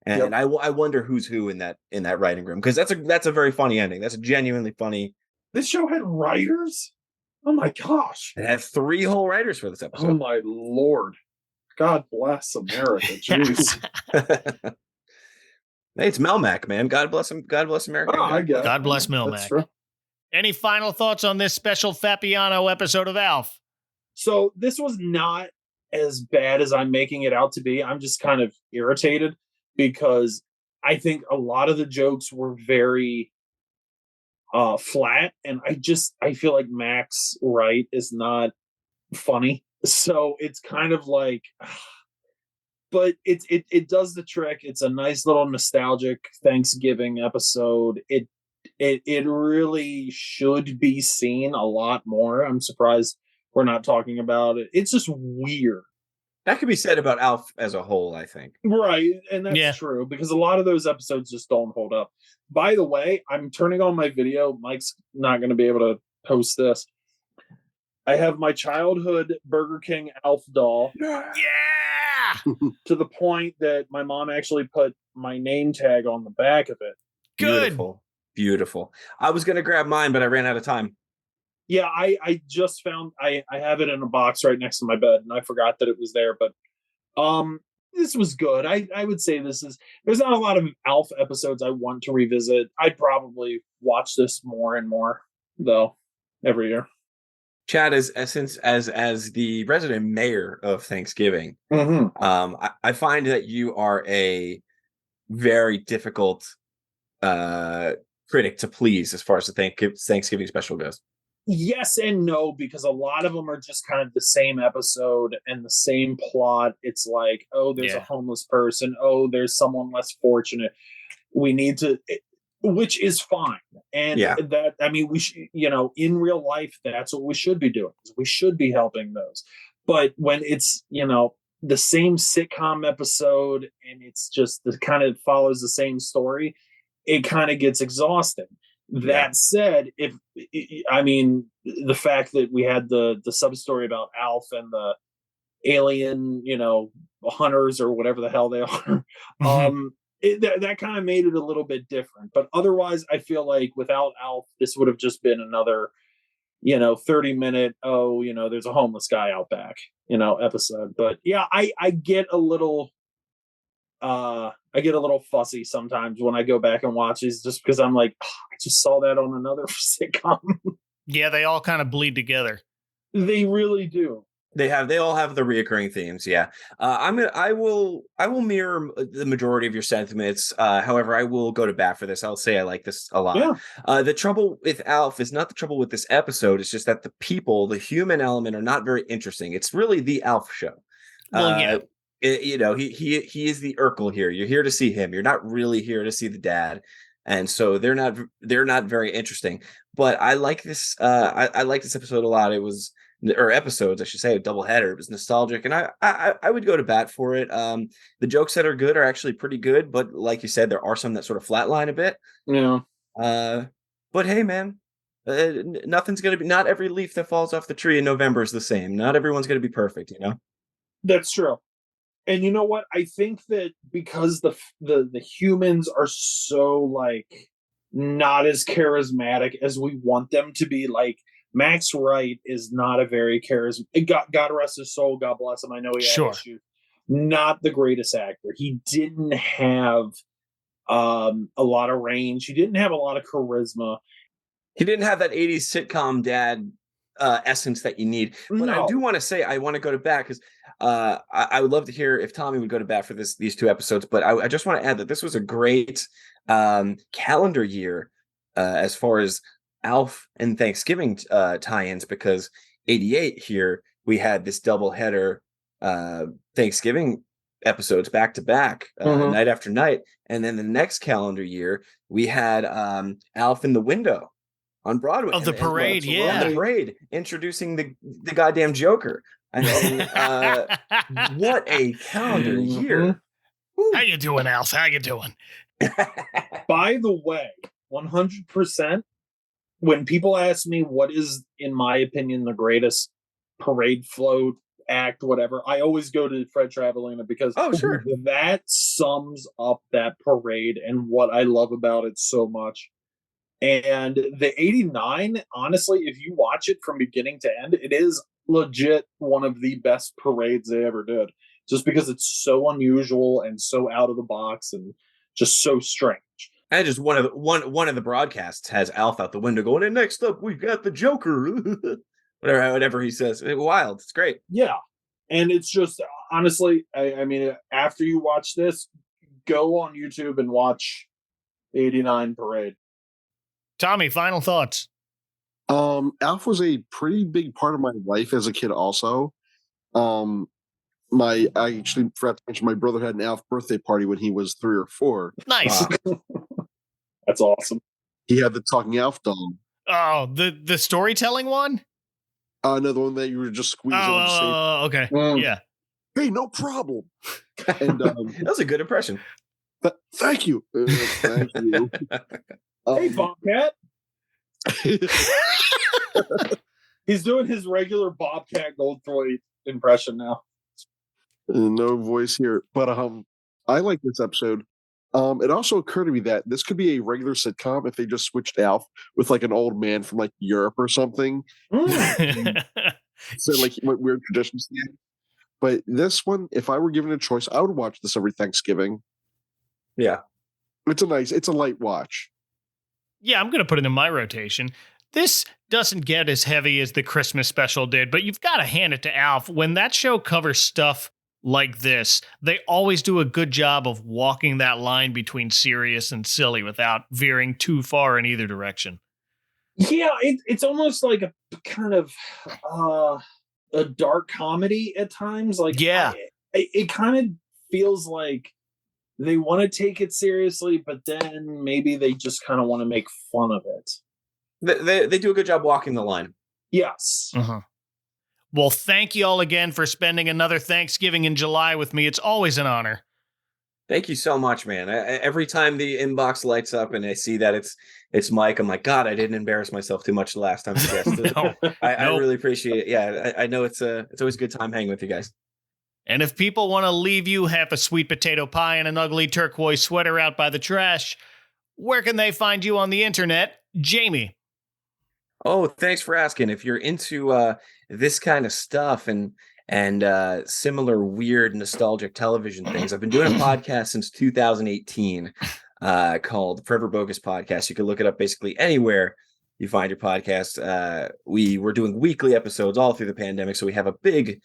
And I wonder who's who in that writing room, because that's a very funny ending. That's a genuinely funny. This show had writers? Oh my gosh. It had 3 whole writers for this episode. Oh my Lord. God bless America. Jeez. Hey, it's Melmac, man. God bless him. God bless America. Oh, I guess. God bless Melmac. Any final thoughts on this special Fappiano episode of Alf? So this was not as bad as I'm making it out to be. I'm just kind of irritated because I think a lot of the jokes were very flat, and I feel like Max Wright is not funny, so it's kind of like, but it does the trick. It's a nice little nostalgic Thanksgiving episode. It really should be seen a lot more. I'm surprised we're not talking about it. It's just weird. That could be said about Alf as a whole, I think. Right, and that's true, because a lot of those episodes just don't hold up. By the way, I'm turning on my video. Mike's not going to be able to post this. I have my childhood Burger King Alf doll. Yeah! To the point that my mom actually put my name tag on the back of it. Good. Beautiful. I was going to grab mine, but I ran out of time. Yeah, I just found I have it in a box right next to my bed, and I forgot that it was there. But this was good. I would say there's not a lot of Alf episodes I want to revisit. I'd probably watch this more and more though every year. Chad, as the resident mayor of Thanksgiving, I find that you are a very difficult critic to please as far as the Thanksgiving special goes. Yes and no, because a lot of them are just kind of the same episode and the same plot. It's like, oh, there's a homeless person. Oh, there's someone less fortunate. We need to, which is fine. And that, I mean, we should, in real life, that's what we should be doing. We should be helping those. But when it's, the same sitcom episode and it's just the kind of follows the same story, it kind of gets exhausting. That said, the fact that we had the sub story about Alf and the alien, hunters or whatever the hell they are, that kind of made it a little bit different. But otherwise, I feel like without Alf, this would have just been another, 30-minute, there's a homeless guy out back, episode. But yeah, I get a little fussy sometimes when I go back and watch these, just because I'm like, I just saw that on another sitcom. Yeah, they all kind of bleed together. They really do. They all have the reoccurring themes. Yeah. I will mirror the majority of your sentiments. However, I will go to bat for this. I'll say I like this a lot. Yeah. The trouble with Alf is not the trouble with this episode. It's just that the human element are not very interesting. It's really the Alf show. Well, yeah. He is the Urkel here. You're here to see him. You're not really here to see the dad, and so they're not very interesting. But I like this. I like this episode a lot. Episodes, I should say, a doubleheader. It was nostalgic, and I would go to bat for it. The jokes that are good are actually pretty good, but like you said, there are some that sort of flatline a bit. Yeah. But hey, man. Not every leaf that falls off the tree in November is the same. Not everyone's going to be perfect, That's true. And you know what? I think that because the humans are so like not as charismatic as we want them to be, like Max Wright is not a very charismatic. God rest his soul. God bless him. I know he had issues. Not the greatest actor. He didn't have a lot of range. He didn't have a lot of charisma. He didn't have that 80s sitcom dad essence that you need. But I do want to say, I want to go to bat because I would love to hear if Tommy would go to bat for these two episodes. But I just want to add that this was a great calendar year as far as Alf and Thanksgiving tie-ins, because 88 here we had this double header Thanksgiving episodes back to back, night after night, and then the next calendar year we had Alf in the Window on Broadway. The parade, the parade, introducing the goddamn Joker. I mean, what a calendar year. How you doing, Alf? How you doing? By the way, 100%, when people ask me what is, in my opinion, the greatest parade float act, whatever, I always go to Fred Travelina, because that sums up that parade and what I love about it so much. And the 89, honestly, if you watch it from beginning to end, it is legit one of the best parades they ever did, just because it's so unusual and so out of the box and just so strange. And just one of the broadcasts has Alf out the window going, and next up we've got the Joker. whatever he says. Wild. It's great. Yeah. And it's just, honestly, I mean, after you watch this, go on YouTube and watch the 89 parade. Tommy, final thoughts. Alf was a pretty big part of my life as a kid also. I actually forgot to mention my brother had an Alf birthday party when he was 3 or 4. Nice. That's awesome. He had the talking Alf doll. Oh, the storytelling one? No, the one that you were just squeezing. Oh, okay. Yeah. hey, no problem. And that was a good impression. Thank you. Thank you. Hey, Bobcat. He's doing his regular Bobcat Goldthwait impression now. No voice here, but I like this episode. It also occurred to me that this could be a regular sitcom if they just switched Alf with like an old man from like Europe or something. So like what weird traditions. But this one, if I were given a choice, I would watch this every Thanksgiving. Yeah, it's a light watch. Yeah, I'm going to put it in my rotation. This doesn't get as heavy as the Christmas special did, but you've got to hand it to Alf. When that show covers stuff like this, they always do a good job of walking that line between serious and silly without veering too far in either direction. Yeah, it's almost like a kind of a dark comedy at times. Like, yeah, it kind of feels like they want to take it seriously, but then maybe they just kind of want to make fun of it. They do a good job walking the line. Yes. Uh-huh. Well, thank you all again for spending another Thanksgiving in July with me. It's always an honor. Thank you so much, man. Every time the inbox lights up and I see that it's Mike, I'm like, God, I didn't embarrass myself too much the last time. I really appreciate it. Yeah, I know it's always a good time hanging with you guys. And if people want to leave you half a sweet potato pie and an ugly turquoise sweater out by the trash, where can they find you on the internet? Jamie. Oh, thanks for asking. If you're into this kind of stuff and similar weird nostalgic television things, I've been doing a podcast since 2018 called Forever Bogus Podcast. You can look it up basically anywhere you find your podcast. We were doing weekly episodes all through the pandemic, so we have a big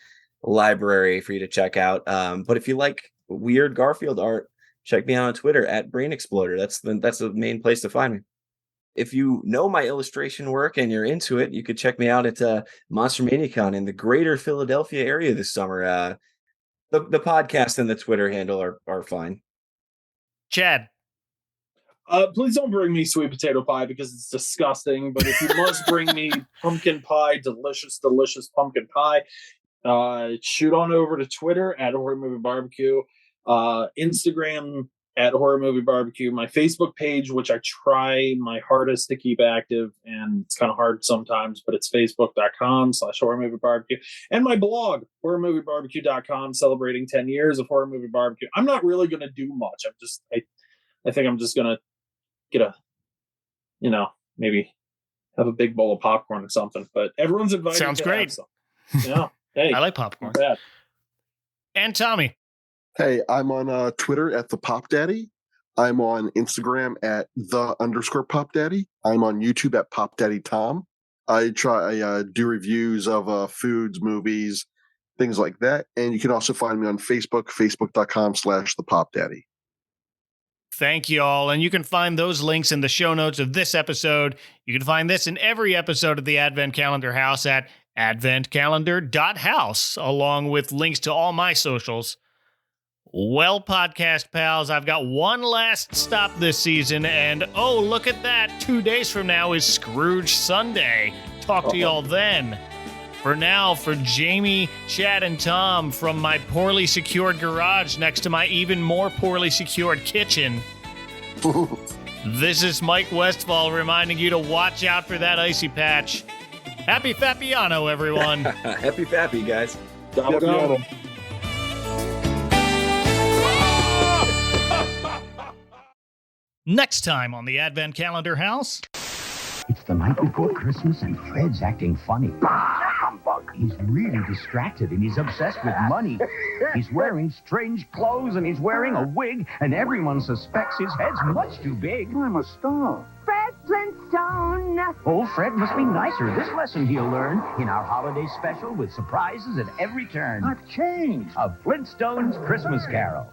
library for you to check out. But if you like weird Garfield art, check me out on Twitter at Brain Exploder. That's the main place to find me. If you know my illustration work and you're into it, you could check me out at Monster ManiaCon in the greater Philadelphia area this summer. The podcast and the Twitter handle are fine. Chad. Please don't bring me sweet potato pie because it's disgusting. But if you must bring me pumpkin pie, delicious pumpkin pie, shoot on over to Twitter at Horror Movie Barbecue, Instagram at Horror Movie Barbecue, my Facebook page, which I try my hardest to keep active, and it's kind of hard sometimes, but it's facebook.com/Horror Movie Barbecue, and my blog, horrormoviebarbecue.com, celebrating 10 years of Horror Movie Barbecue. I'm not really going to do much. I think I'm just going to get maybe have a big bowl of popcorn or something, but everyone's invited. Sounds great. Yeah. Hey, I like popcorn. And Tommy. Hey, I'm on Twitter at the Pop Daddy. I'm on Instagram at _Pop Daddy. I'm on YouTube at Pop Daddy Tom. I do reviews of foods, movies, things like that. And you can also find me on Facebook, facebook.com/the Pop Daddy. Thank you all. And you can find those links in the show notes of this episode. You can find this in every episode of the Advent Calendar House at adventcalendar.house, along with links to all my socials. Well, podcast pals, I've got one last stop this season, and oh, look at that. 2 days from now is Scrooge Sunday. Talk to y'all then. For now, for Jamie, Chad, and Tom from my poorly secured garage next to my even more poorly secured kitchen, this is Mike Westfall reminding you to watch out for that icy patch. Happy Fappiano, everyone. Happy Fappy, guys. Fappiano. Next time on the Advent Calendar House. It's the night before Christmas and Fred's acting funny. He's really distracted and he's obsessed with money. He's wearing strange clothes and he's wearing a wig and everyone suspects his head's much too big. I'm a star. Fred Flintstone. Oh, Fred must be nicer. This lesson he'll learn in our holiday special with surprises at every turn. I've changed. A Flintstones Christmas Carol.